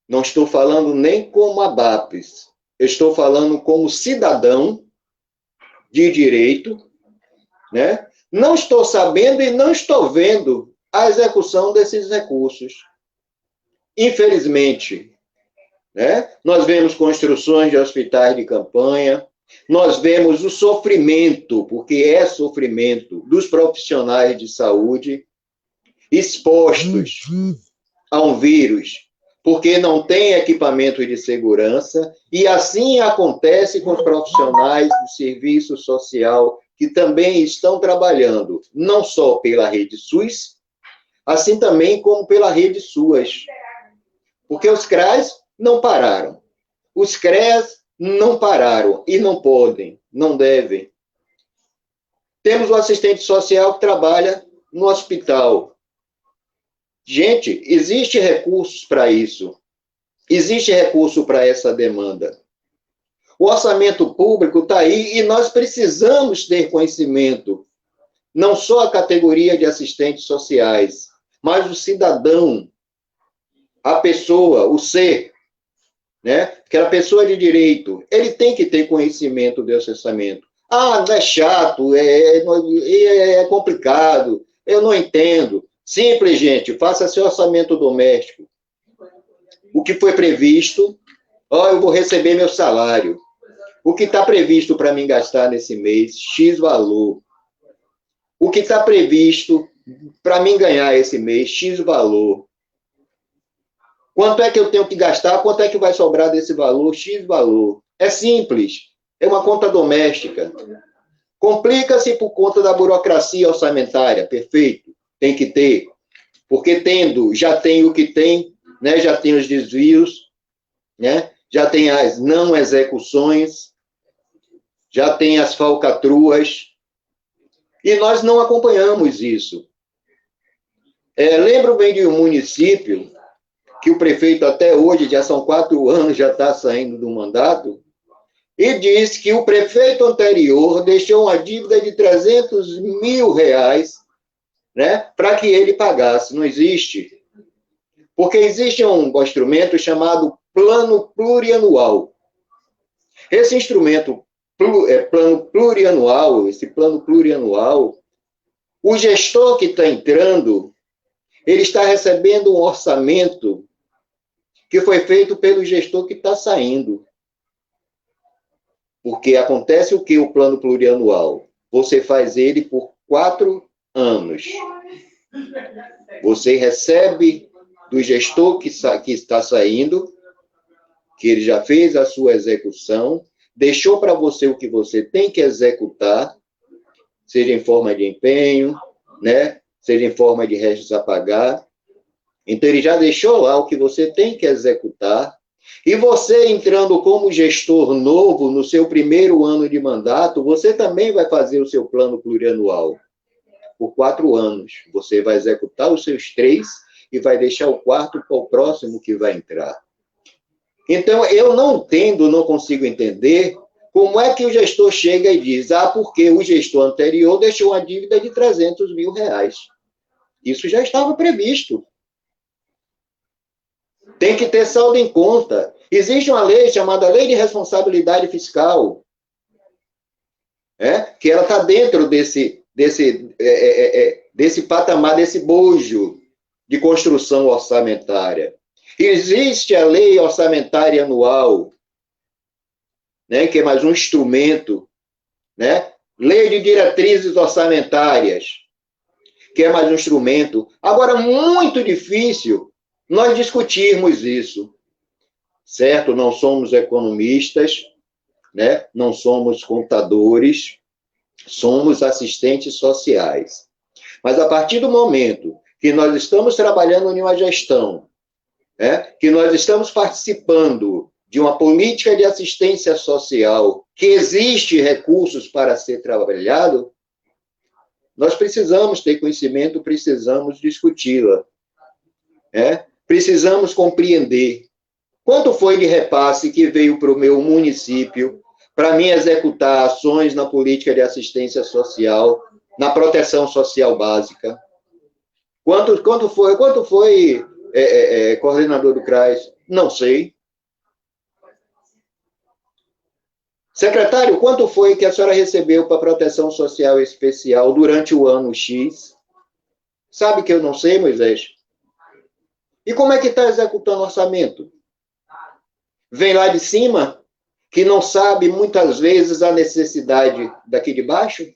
não estou falando nem como a BAPES, eu estou falando como cidadão de direito, né? Não estou sabendo e não estou vendo a execução desses recursos. Infelizmente, né? Nós vemos construções de hospitais de campanha, nós vemos o sofrimento, porque é sofrimento, dos profissionais de saúde expostos a um vírus porque não tem equipamento de segurança, e assim acontece com os profissionais do serviço social que também estão trabalhando, não só pela rede SUS, assim também como pela rede SUAS. Porque os CRAs não pararam, os CREAs não pararam, e não podem, não devem. Temos o assistente social que trabalha no hospital. Gente, existe recursos para isso. Existe recurso para essa demanda. O orçamento público está aí e nós precisamos ter conhecimento. Não só a categoria de assistentes sociais, mas o cidadão, a pessoa, o ser, né? Aquela pessoa de direito, ele tem que ter conhecimento desse orçamento. Ah, não é chato, é complicado, eu não entendo. Simples, gente, faça seu orçamento doméstico. O que foi previsto, eu vou receber meu salário. O que está previsto para mim gastar nesse mês, X valor. O que está previsto para mim ganhar esse mês, X valor. Quanto é que eu tenho que gastar, quanto é que vai sobrar desse valor, X valor. É simples, é uma conta doméstica. Complica-se por conta da burocracia orçamentária, perfeito, tem que ter. Porque já tem o que tem, né? Já tem os desvios, né? Já tem as não execuções, já tem as falcatruas, e nós não acompanhamos isso. Lembro bem de um município que o prefeito até hoje, já são 4 anos, já está saindo do mandato, e diz que o prefeito anterior deixou uma dívida de 300 mil reais, né, para que ele pagasse. Não existe. Porque existe um instrumento chamado plano plurianual. Esse instrumento, plano plurianual, o gestor que está entrando, ele está recebendo um orçamento que foi feito pelo gestor que está saindo. Porque acontece o que o plano plurianual? Você faz ele por 4 anos. Você recebe do gestor que está saindo, que ele já fez a sua execução, deixou para você o que você tem que executar, seja em forma de empenho, né? Seja em forma de restos a pagar. Então, ele já deixou lá o que você tem que executar, e você, entrando como gestor novo no seu primeiro ano de mandato, você também vai fazer o seu plano plurianual. Por 4 anos. Você vai executar os seus 3 e vai deixar o 4º para o próximo que vai entrar. Então, eu não consigo entender como é que o gestor chega e diz, porque o gestor anterior deixou uma dívida de 300 mil reais. Isso já estava previsto. Tem que ter saldo em conta. Existe uma lei chamada Lei de Responsabilidade Fiscal, que ela está dentro desse patamar, desse bojo de construção orçamentária. Existe a Lei Orçamentária Anual, né, que é mais um instrumento, né? Lei de Diretrizes Orçamentárias, que é mais um instrumento. Agora, muito difícil nós discutirmos isso, certo? Não somos economistas, né? Não somos contadores, somos assistentes sociais. Mas a partir do momento que nós estamos trabalhando em uma gestão, que nós estamos participando de uma política de assistência social, que existe recursos para ser trabalhado, nós precisamos ter conhecimento, precisamos discuti-la. Precisamos compreender quanto foi de repasse que veio para o meu município para mim executar ações na política de assistência social, na proteção social básica. Quanto foi coordenador do CRAS? Não sei. Secretário, quanto foi que a senhora recebeu para proteção social especial durante o ano X? Sabe que eu não sei, Moisés? E como é que está executando o orçamento? Vem lá de cima, que não sabe muitas vezes a necessidade daqui de baixo?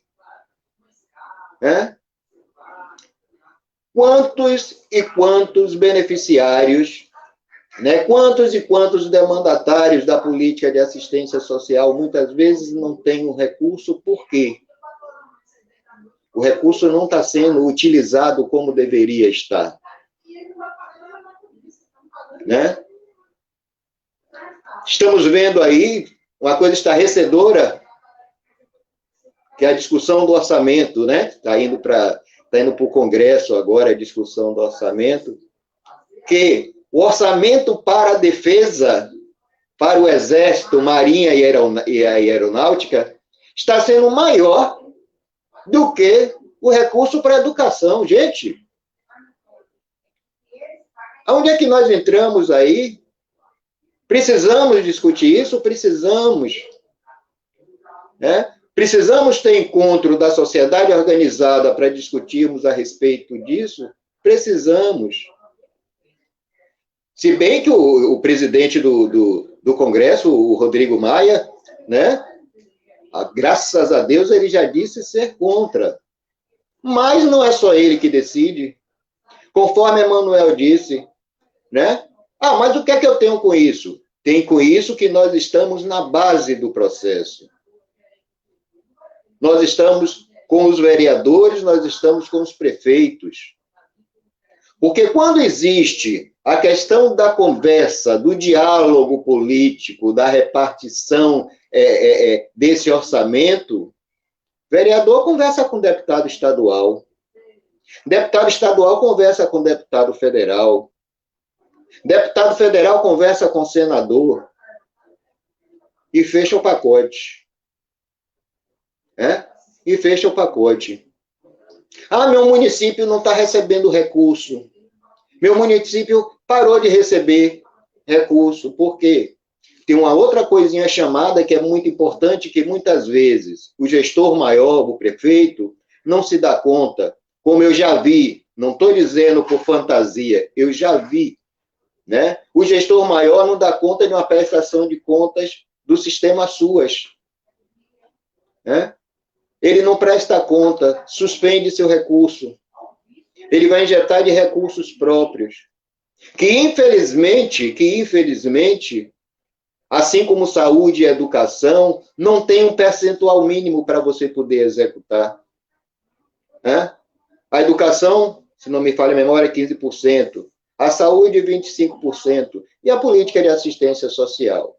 Quantos e quantos beneficiários Né? Quantos e quantos demandatários da política de assistência social muitas vezes não têm o recurso, por quê? O recurso não está sendo utilizado como deveria estar. Né? Estamos vendo aí uma coisa estarrecedora, que é a discussão do orçamento, né? Está indo para o Congresso agora a discussão do orçamento, que o orçamento para a defesa, para o Exército, Marinha e a Aeronáutica, está sendo maior do que o recurso para a educação. Gente, aonde é que nós entramos aí? Precisamos discutir isso? Precisamos. Né? Precisamos ter encontro da sociedade organizada para discutirmos a respeito disso? Precisamos. Se bem que o presidente do Congresso, o Rodrigo Maia, né, graças a Deus ele já disse ser contra. Mas não é só ele que decide. Conforme Emanuel disse, né? Ah, mas o que é que eu tenho com isso? Tem com isso que nós estamos na base do processo. Nós estamos com os vereadores, nós estamos com os prefeitos. Porque quando existe a questão da conversa, do diálogo político, da repartição desse orçamento, vereador conversa com deputado estadual conversa com deputado federal conversa com senador e fecha o pacote. E fecha o pacote. Ah, meu município não está recebendo recurso. Meu município parou de receber recurso. Por quê? Tem uma outra coisinha chamada que é muito importante, que muitas vezes o gestor maior, o prefeito, não se dá conta. Como eu já vi, não estou dizendo por fantasia, eu já vi, né? O gestor maior não dá conta de uma prestação de contas do sistema SUAS. Né? Ele não presta conta, suspende seu recurso. Ele vai injetar de recursos próprios. Que infelizmente, assim como saúde e educação, não tem um percentual mínimo para você poder executar. Né? A educação, se não me falha a memória, é 15%. A saúde, 25%. E a política de assistência social?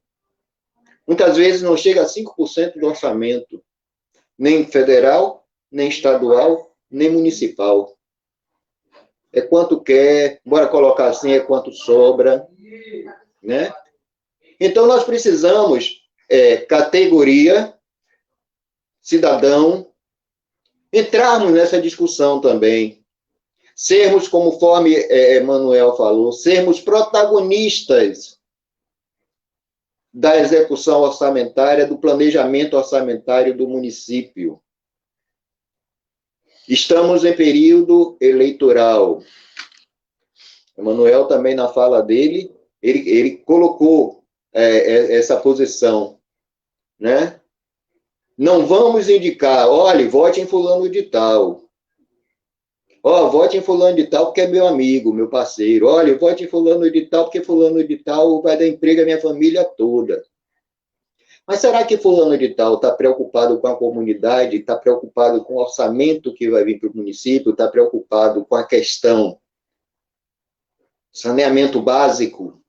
Muitas vezes não chega a 5% do orçamento. Nem federal, nem estadual, nem municipal. É quanto quer, bora colocar assim, é quanto sobra. Né? Então, nós precisamos, categoria, cidadão, entrarmos nessa discussão também. Sermos, conforme Emanuel falou, sermos protagonistas da execução orçamentária, do planejamento orçamentário do município. Estamos em período eleitoral. Emanuel também, na fala dele, ele colocou essa posição, né? Não vamos indicar, olha, vote em fulano de tal. Vote em fulano de tal porque é meu amigo, meu parceiro. Olha, vote em fulano de tal porque fulano de tal vai dar emprego à minha família toda. Mas será que fulano de tal está preocupado com a comunidade, está preocupado com o orçamento que vai vir para o município, está preocupado com a questão saneamento básico,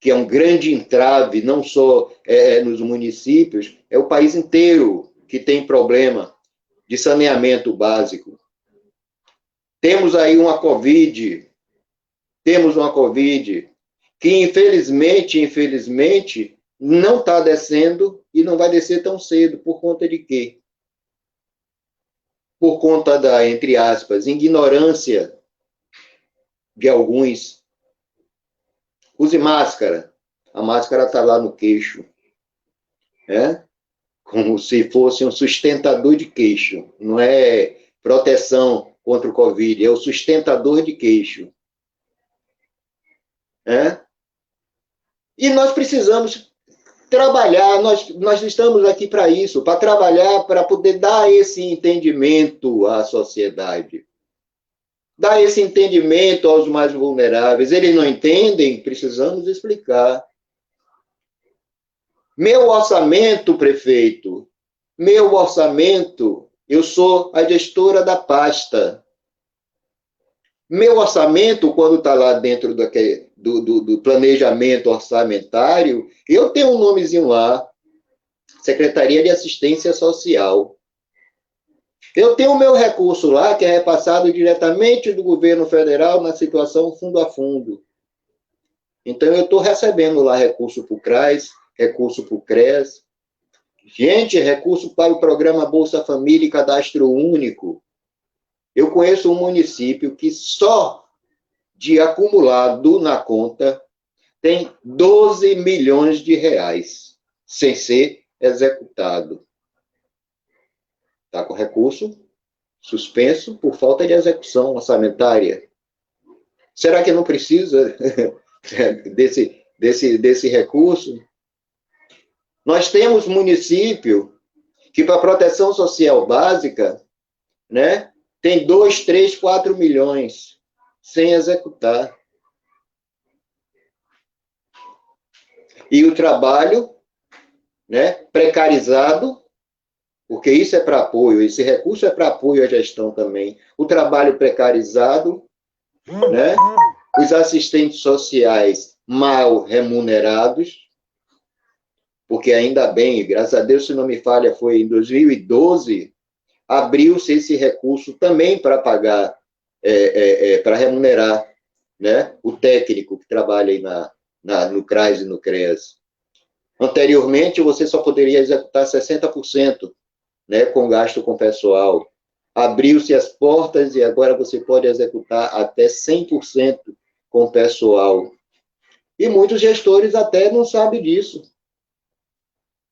que é um grande entrave, não só nos municípios, é o país inteiro que tem problema de saneamento básico. Temos aí uma Covid, que infelizmente, não está descendo e não vai descer tão cedo. Por conta de quê? Por conta da, entre aspas, ignorância de alguns. Use máscara. A máscara está lá no queixo. Como se fosse um sustentador de queixo. Não é proteção contra o Covid, é o sustentador de queixo. E nós precisamos trabalhar, nós estamos aqui para isso, para trabalhar, para poder dar esse entendimento à sociedade. dar esse entendimento aos mais vulneráveis. Eles não entendem? Precisamos explicar. Meu orçamento, prefeito, meu orçamento, eu sou a gestora da pasta. Meu orçamento, quando está lá dentro do planejamento orçamentário, eu tenho um nomezinho lá, Secretaria de Assistência Social. Eu tenho o meu recurso lá, que é repassado diretamente do governo federal na situação fundo a fundo. Então, eu estou recebendo lá recurso para o CRAS, recurso para o CRES. Gente, recurso para o programa Bolsa Família e Cadastro Único. Eu conheço um município que só de acumulado na conta tem 12 milhões de reais, sem ser executado. Está com recurso suspenso por falta de execução orçamentária. Será que não precisa desse recurso? Nós temos município que, para proteção social básica, né, tem 2, 3, 4 milhões sem executar. E o trabalho, né, precarizado, porque isso é para apoio, esse recurso é para apoio à gestão também. O trabalho precarizado, né, os assistentes sociais mal remunerados, porque ainda bem, graças a Deus, se não me falha, foi em 2012, abriu-se esse recurso também para pagar, para remunerar, né, o técnico que trabalha aí no CRAS e no CREAS. Anteriormente, você só poderia executar 60%, né, com gasto com pessoal. Abriu-se as portas e agora você pode executar até 100% com pessoal. E muitos gestores até não sabem disso.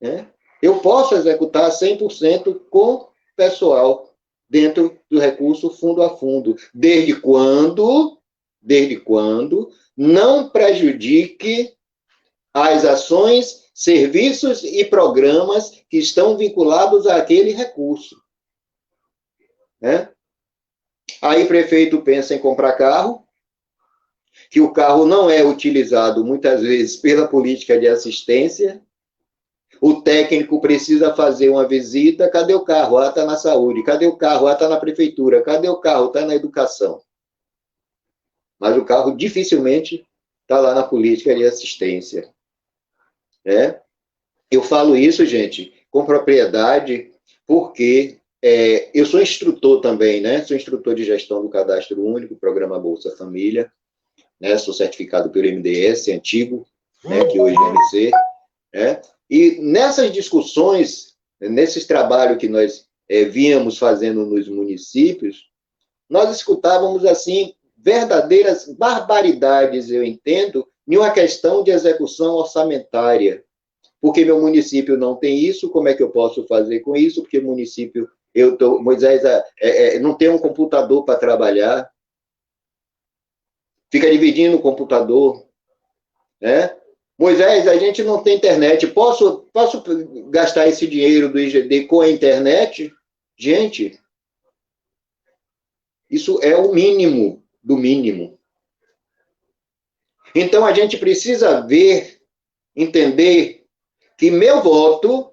Né? Eu posso executar 100% com pessoal dentro do recurso fundo a fundo, desde quando não prejudique as ações, serviços e programas que estão vinculados àquele recurso. Né? Aí o prefeito pensa em comprar carro, que o carro não é utilizado muitas vezes pela política de assistência. O técnico precisa fazer uma visita, cadê o carro? Ah, está na saúde. Cadê o carro? Ah, está na prefeitura. Cadê o carro? Está na educação. Mas o carro dificilmente está lá na política de assistência. Né? Eu falo isso, gente, com propriedade, porque eu sou instrutor também, né? Sou instrutor de gestão do Cadastro Único, programa Bolsa Família, né? Sou certificado pelo MDS, antigo, né? Que hoje é MC, né? E nessas discussões, nesses trabalhos que nós víamos fazendo nos municípios, nós escutávamos, assim, verdadeiras barbaridades, eu entendo, em uma questão de execução orçamentária. Porque meu município não tem isso, como é que eu posso fazer com isso? Porque o município, Moisés não tem um computador para trabalhar, fica dividindo o computador, né? Moisés, a gente não tem internet, posso gastar esse dinheiro do IGD com a internet? Gente, isso é o mínimo do mínimo. Então, a gente precisa ver, entender que meu voto,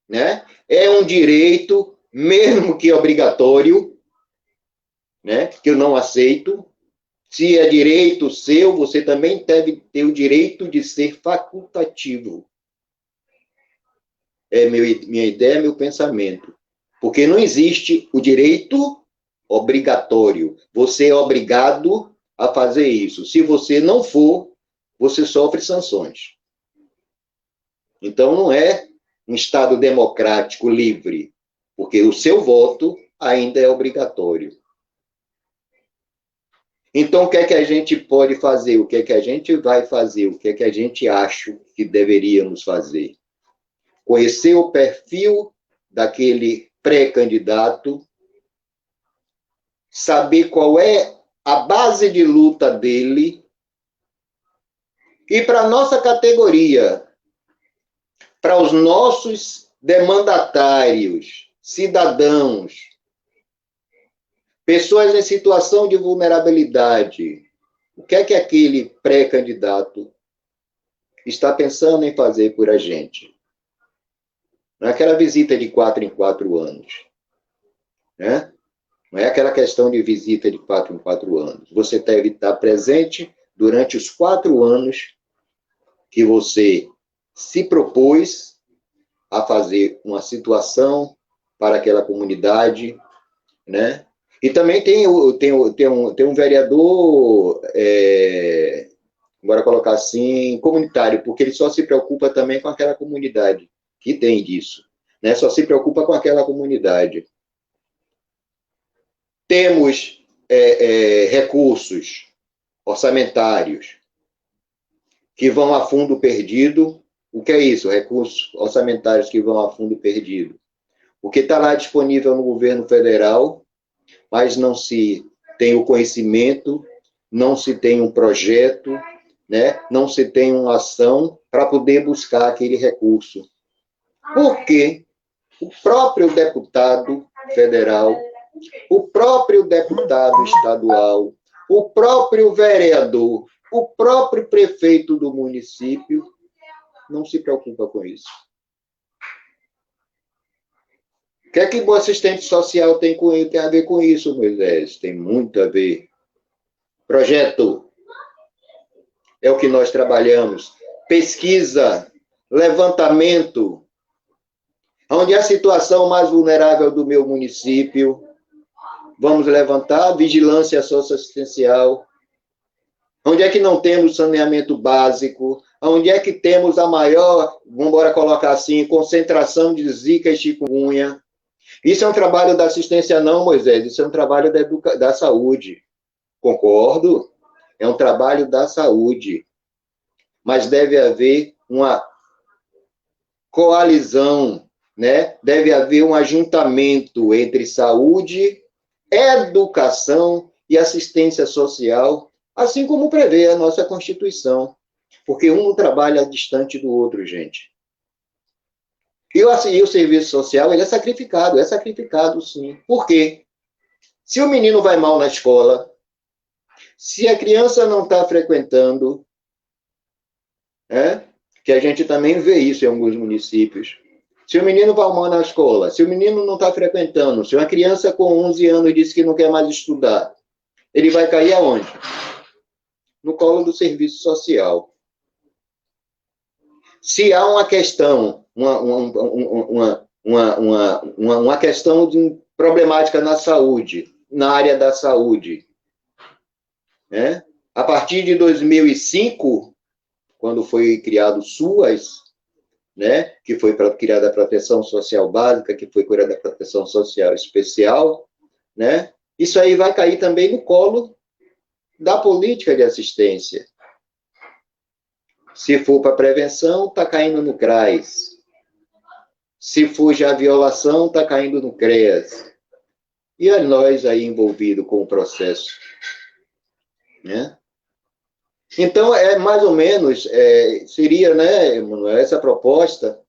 né, é um direito, mesmo que obrigatório, né, que eu não aceito. Se é direito seu, você também deve ter o direito de ser facultativo. Minha ideia, meu pensamento. Porque não existe o direito obrigatório. Você é obrigado a fazer isso. Se você não for, você sofre sanções. Então, não é um Estado democrático livre, porque o seu voto ainda é obrigatório. Então, o que é que a gente pode fazer? O que é que a gente vai fazer? O que é que a gente acha que deveríamos fazer? Conhecer o perfil daquele pré-candidato, saber qual é a base de luta dele, e para a nossa categoria, para os nossos demandatários, cidadãos, Pessoas em situação de vulnerabilidade. O que é que aquele pré-candidato está pensando em fazer por a gente? Não é aquela visita de 4 em 4 anos. Né? Não é aquela questão de visita de 4 em 4 anos. Você deve estar presente durante os 4 anos que você se propôs a fazer uma situação para aquela comunidade, né? E também tem um vereador, bora colocar assim, comunitário, porque ele só se preocupa também com aquela comunidade que tem disso, né? Só se preocupa com aquela comunidade. Temos recursos orçamentários que vão a fundo perdido. O que é isso? Recursos orçamentários que vão a fundo perdido. O que está lá disponível no governo federal, mas não se tem o conhecimento, não se tem um projeto, né? Não se tem uma ação para poder buscar aquele recurso. Porque o próprio deputado federal, o próprio deputado estadual, o próprio vereador, o próprio prefeito do município não se preocupa com isso. O que é que o assistente social tem a ver com isso, Moisés? Tem muito a ver. Projeto é o que nós trabalhamos. Pesquisa, levantamento, onde é a situação mais vulnerável do meu município. Vamos levantar vigilância socioassistencial. Onde é que não temos saneamento básico? Onde é que temos a maior, vamos colocar assim, concentração de zika e chikungunya? Isso é um trabalho da assistência não, Moisés, isso é um trabalho da saúde. Concordo? É um trabalho da saúde. Mas deve haver uma coalizão, né? Deve haver um ajuntamento entre saúde, educação e assistência social, assim como prevê a nossa Constituição. Porque um não trabalha distante do outro, gente. E o serviço social, ele é sacrificado sim. Por quê? Se o menino vai mal na escola, se a criança não está frequentando, que a gente também vê isso em alguns municípios, se o menino vai mal na escola, se o menino não está frequentando, se uma criança com 11 anos diz que não quer mais estudar, ele vai cair aonde? No colo do serviço social. Se há uma questão, uma questão de problemática na saúde, na área da saúde, né? A partir de 2005, quando foi criado o SUAS, né? Que foi criada a proteção social básica, que foi criada a proteção social especial, né? Isso aí vai cair também no colo da política de assistência. Se for para prevenção, está caindo no CRAS. Se for já violação, está caindo no CREAS. E a nós aí envolvidos com o processo. Né? Então, mais ou menos, seria, né, Emanuel, essa proposta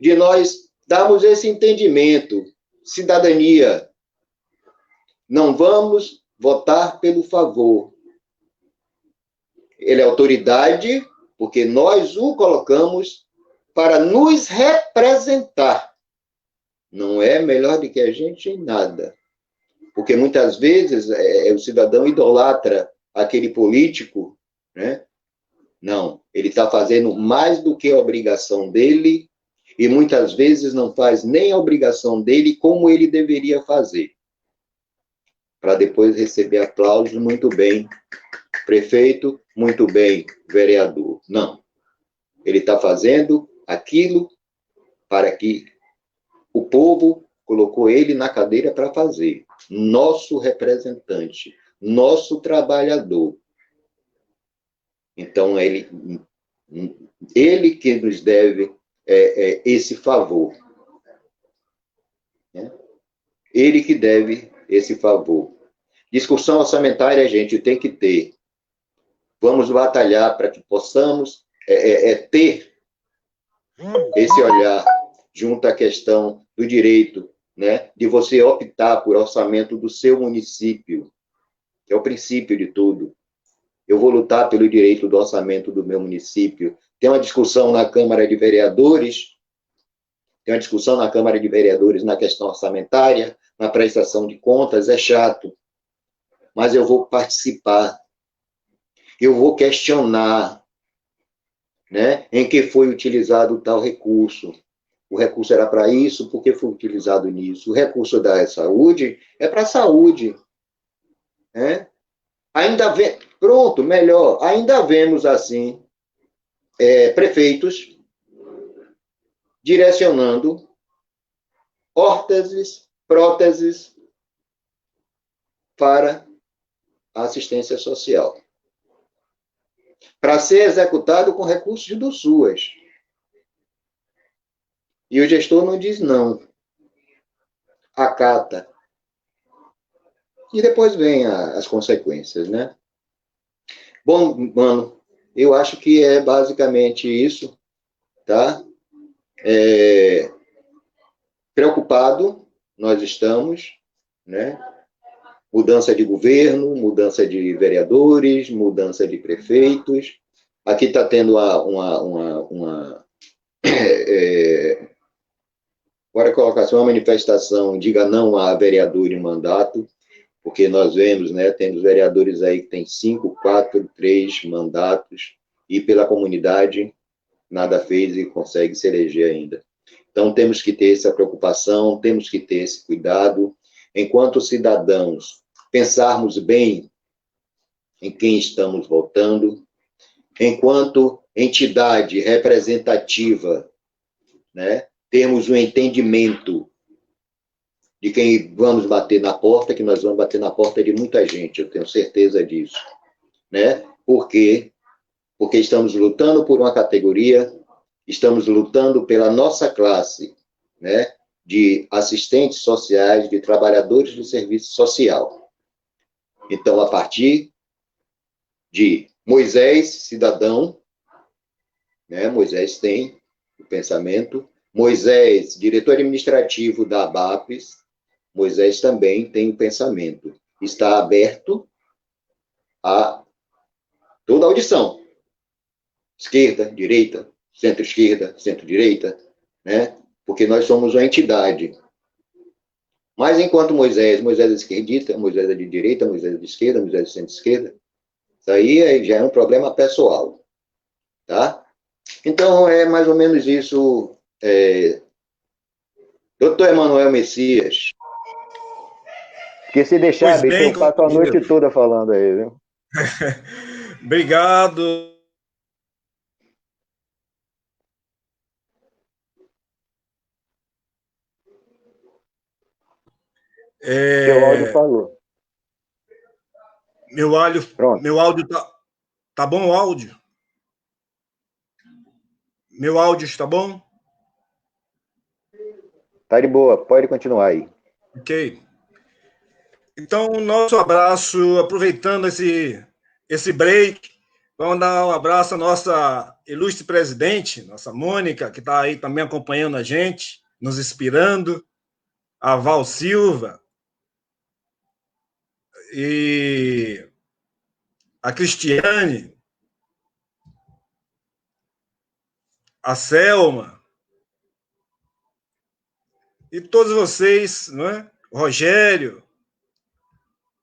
de nós darmos esse entendimento, cidadania. Não vamos votar pelo favor. Ele é autoridade, porque nós o colocamos para nos representar. Não é melhor do que a gente em nada. Porque muitas vezes o cidadão idolatra aquele político, né? Não, ele está fazendo mais do que a obrigação dele e muitas vezes não faz nem a obrigação dele como ele deveria fazer. Para depois receber aplausos, muito bem, prefeito, muito bem, vereador. Não. Ele está fazendo aquilo para que o povo colocou ele na cadeira para fazer. Nosso representante, nosso trabalhador. Então, ele que nos deve esse favor. Né? Ele que deve esse favor. Discussão orçamentária a gente tem que ter. Vamos batalhar para que possamos ter esse olhar junto à questão do direito né, de você optar por orçamento do seu município, que é o princípio de tudo. Eu vou lutar pelo direito do orçamento do meu município. Tem uma discussão na Câmara de Vereadores, na questão orçamentária, na prestação de contas, é chato, mas eu vou participar, eu vou questionar, né, em que foi utilizado tal recurso. O recurso era para isso, por que foi utilizado nisso? O recurso da saúde é para a saúde, né? Pronto, melhor, ainda vemos assim prefeitos direcionando órteses, próteses para a assistência social, para ser executado com recursos do SUAS. E o gestor não diz não, acata. E depois vem as consequências, né? Bom, mano, eu acho que é basicamente isso, tá? Preocupado, nós estamos, né? Mudança de governo, mudança de vereadores, mudança de prefeitos. Aqui está tendo agora colocação, uma manifestação, diga não a vereador em mandato, porque nós vemos, né, temos vereadores aí que têm 5, 4, 3 mandatos, e pela comunidade nada fez e consegue se eleger ainda. Então, temos que ter essa preocupação, temos que ter esse cuidado, enquanto cidadãos, pensarmos bem em quem estamos votando, enquanto entidade representativa, né, temos um entendimento de quem vamos bater na porta, que nós vamos bater na porta de muita gente, eu tenho certeza disso, né? Por quê? Porque estamos lutando por uma categoria, estamos lutando pela nossa classe, né, de assistentes sociais, de trabalhadores do serviço social. Então, a partir de Moisés, cidadão, né, Moisés tem o pensamento, Moisés, diretor administrativo da ABAPES, Moisés também tem o pensamento. Está aberto a toda a audição. Esquerda, direita, centro-esquerda, centro-direita, né? Porque nós somos uma entidade. Mas enquanto Moisés é esquerdista, Moisés é de direita, Moisés é de esquerda, Moisés é de centro-esquerda, isso aí já é um problema pessoal, tá? Então, é mais ou menos isso. Doutor Emanuel Messias. Porque se deixar, Pois bicho, bem, eu passo a noite toda falando aí, viu? Obrigado. Seu áudio falou. Meu áudio tá bom o áudio? Meu áudio está bom? Tá de boa, pode continuar aí. Ok. Então, nosso abraço, aproveitando esse break, vamos dar um abraço à nossa ilustre presidente, nossa Mônica, que está aí também acompanhando a gente, nos inspirando, a Val Silva, e a Cristiane, a Selma, e todos vocês, não é? Rogério,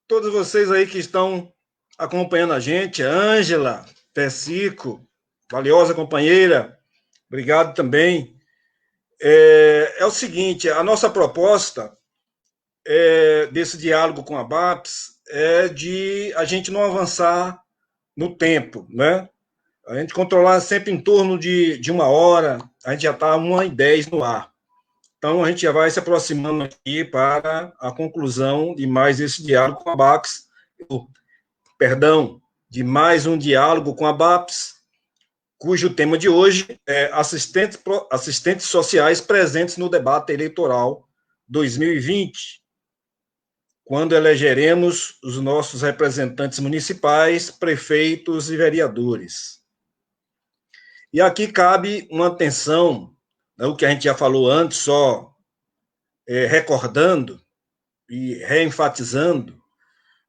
todos vocês aí que estão acompanhando a gente, a Ângela, Pessico, valiosa companheira, obrigado também. É o seguinte, a nossa proposta desse diálogo com a BAPES é de a gente não avançar no tempo, né? A gente controlar sempre em torno de 1 hora, a gente já está 1h10 no ar. Então, a gente já vai se aproximando aqui para a conclusão de mais esse diálogo com a BAPES, de mais um diálogo com a BAPES, cujo tema de hoje é assistentes sociais presentes no debate eleitoral 2020, quando elegeremos os nossos representantes municipais, prefeitos e vereadores. E aqui cabe uma atenção, né, o que a gente já falou antes, só recordando e reenfatizando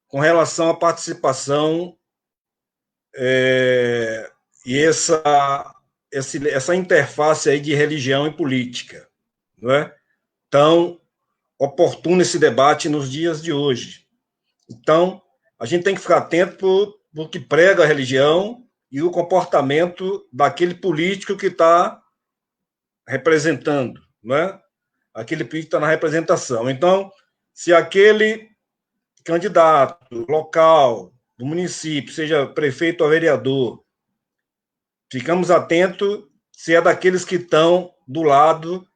com relação à participação e essa interface aí de religião e política, não é? Tão oportuno esse debate nos dias de hoje. Então, a gente tem que ficar atento por que prega a religião e o comportamento daquele político que está representando, não é? Aquele político está na representação. Então, se aquele candidato local do município, seja prefeito ou vereador, ficamos atentos se é daqueles que estão do lado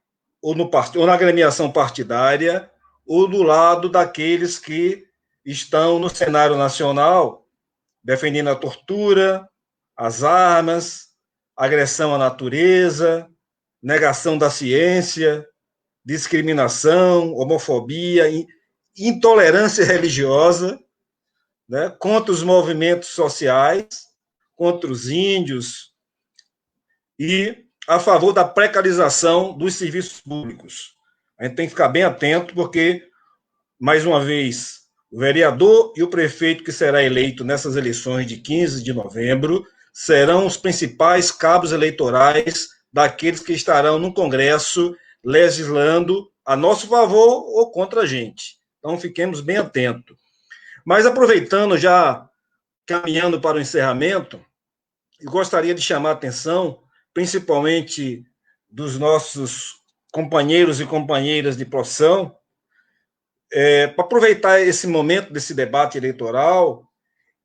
ou na agremiação partidária ou do lado daqueles que estão no cenário nacional defendendo a tortura, as armas, agressão à natureza, negação da ciência, discriminação, homofobia, intolerância religiosa, né, contra os movimentos sociais, contra os índios e a favor da precarização dos serviços públicos. A gente tem que ficar bem atento, porque, mais uma vez, o vereador e o prefeito que será eleito nessas eleições de 15 de novembro serão os principais cabos eleitorais daqueles que estarão no Congresso legislando a nosso favor ou contra a gente. Então, fiquemos bem atentos. Mas, aproveitando, já caminhando para o encerramento, eu gostaria de chamar a atenção, principalmente dos nossos companheiros e companheiras de profissão, para aproveitar esse momento desse debate eleitoral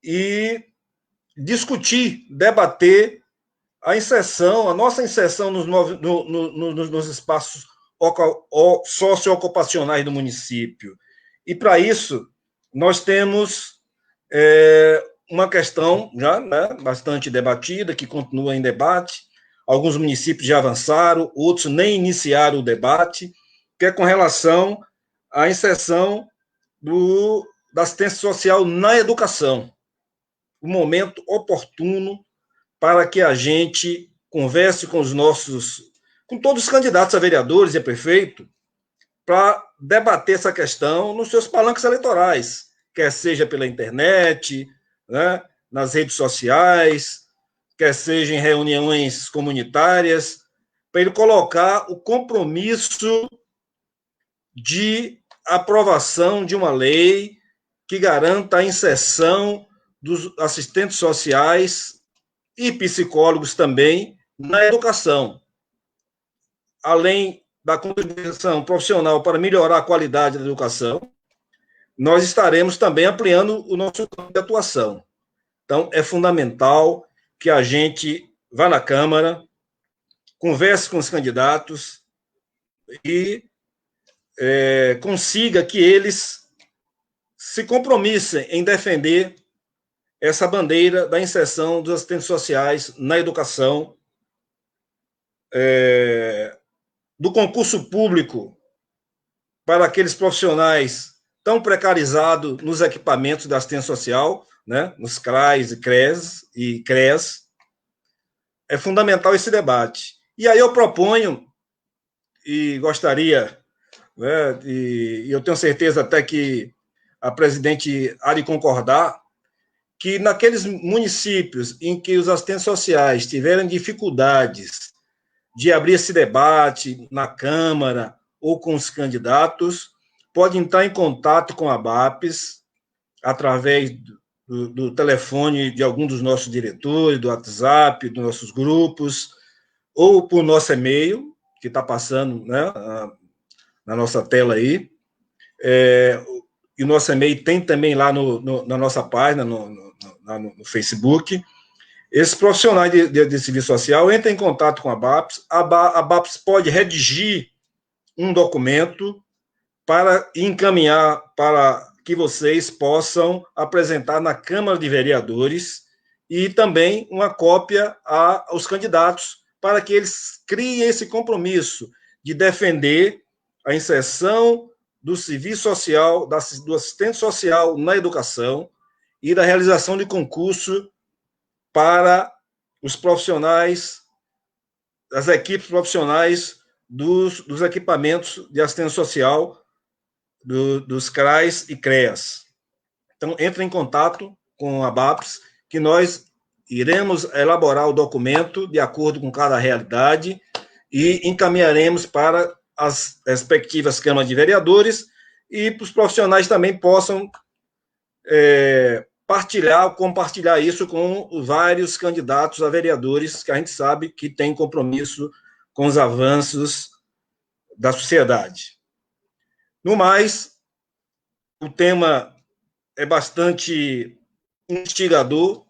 e discutir, debater a nossa inserção nos espaços socioocupacionais do município. E, para isso, nós temos uma questão já, né, bastante debatida, que continua em debate. Alguns municípios já avançaram, outros nem iniciaram o debate, que é com relação à inserção da assistência social na educação. O momento oportuno para que a gente converse com todos os candidatos a vereadores e a prefeito, para debater essa questão nos seus palanques eleitorais, quer seja pela internet, né, nas redes sociais, quer seja em reuniões comunitárias, para ele colocar o compromisso de aprovação de uma lei que garanta a inserção dos assistentes sociais e psicólogos também na educação, além da contribuição profissional para melhorar a qualidade da educação, nós estaremos também ampliando o nosso campo de atuação. Então, é fundamental que a gente vá na Câmara, converse com os candidatos e consiga que eles se compromissem em defender essa bandeira da inserção dos assistentes sociais na educação, do concurso público para aqueles profissionais tão precarizados nos equipamentos da assistência social, né, nos CRAs e CREAS. É fundamental esse debate. E aí eu proponho, e gostaria, né, e eu tenho certeza até que a presidente há de concordar, que naqueles municípios em que os assistentes sociais tiverem dificuldades de abrir esse debate na Câmara ou com os candidatos, pode entrar em contato com a BAPES através do telefone de algum dos nossos diretores, do WhatsApp, dos nossos grupos, ou por nosso e-mail, que está passando, né, na nossa tela aí. E o nosso e-mail tem também lá na nossa página, no Facebook. Esses profissionais de serviço social entram em contato com a BAPES. A BAPES pode redigir um documento para encaminhar para que vocês possam apresentar na Câmara de Vereadores e também uma cópia aos candidatos para que eles criem esse compromisso de defender a inserção do serviço social, do assistente social na educação e da realização de concurso para os profissionais, as equipes profissionais dos equipamentos de assistência social dos CRAs e CREAS. Então, entre em contato com a BAPS, que nós iremos elaborar o documento de acordo com cada realidade e encaminharemos para as respectivas câmaras de vereadores e para os profissionais também possam compartilhar isso com os vários candidatos a vereadores que a gente sabe que têm compromisso com os avanços da sociedade. No mais, o tema é bastante instigador,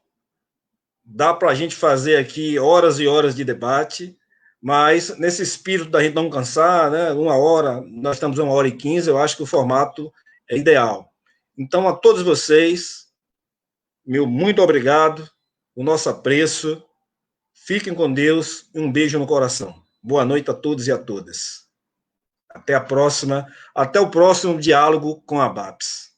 dá para a gente fazer aqui horas e horas de debate, mas nesse espírito da gente não cansar, né, 1 hora, nós estamos 1h15, eu acho que o formato é ideal. Então, a todos vocês, meu muito obrigado, o nosso apreço, fiquem com Deus e um beijo no coração. Boa noite a todos e a todas. Até a próxima, até o próximo diálogo com a BAPS.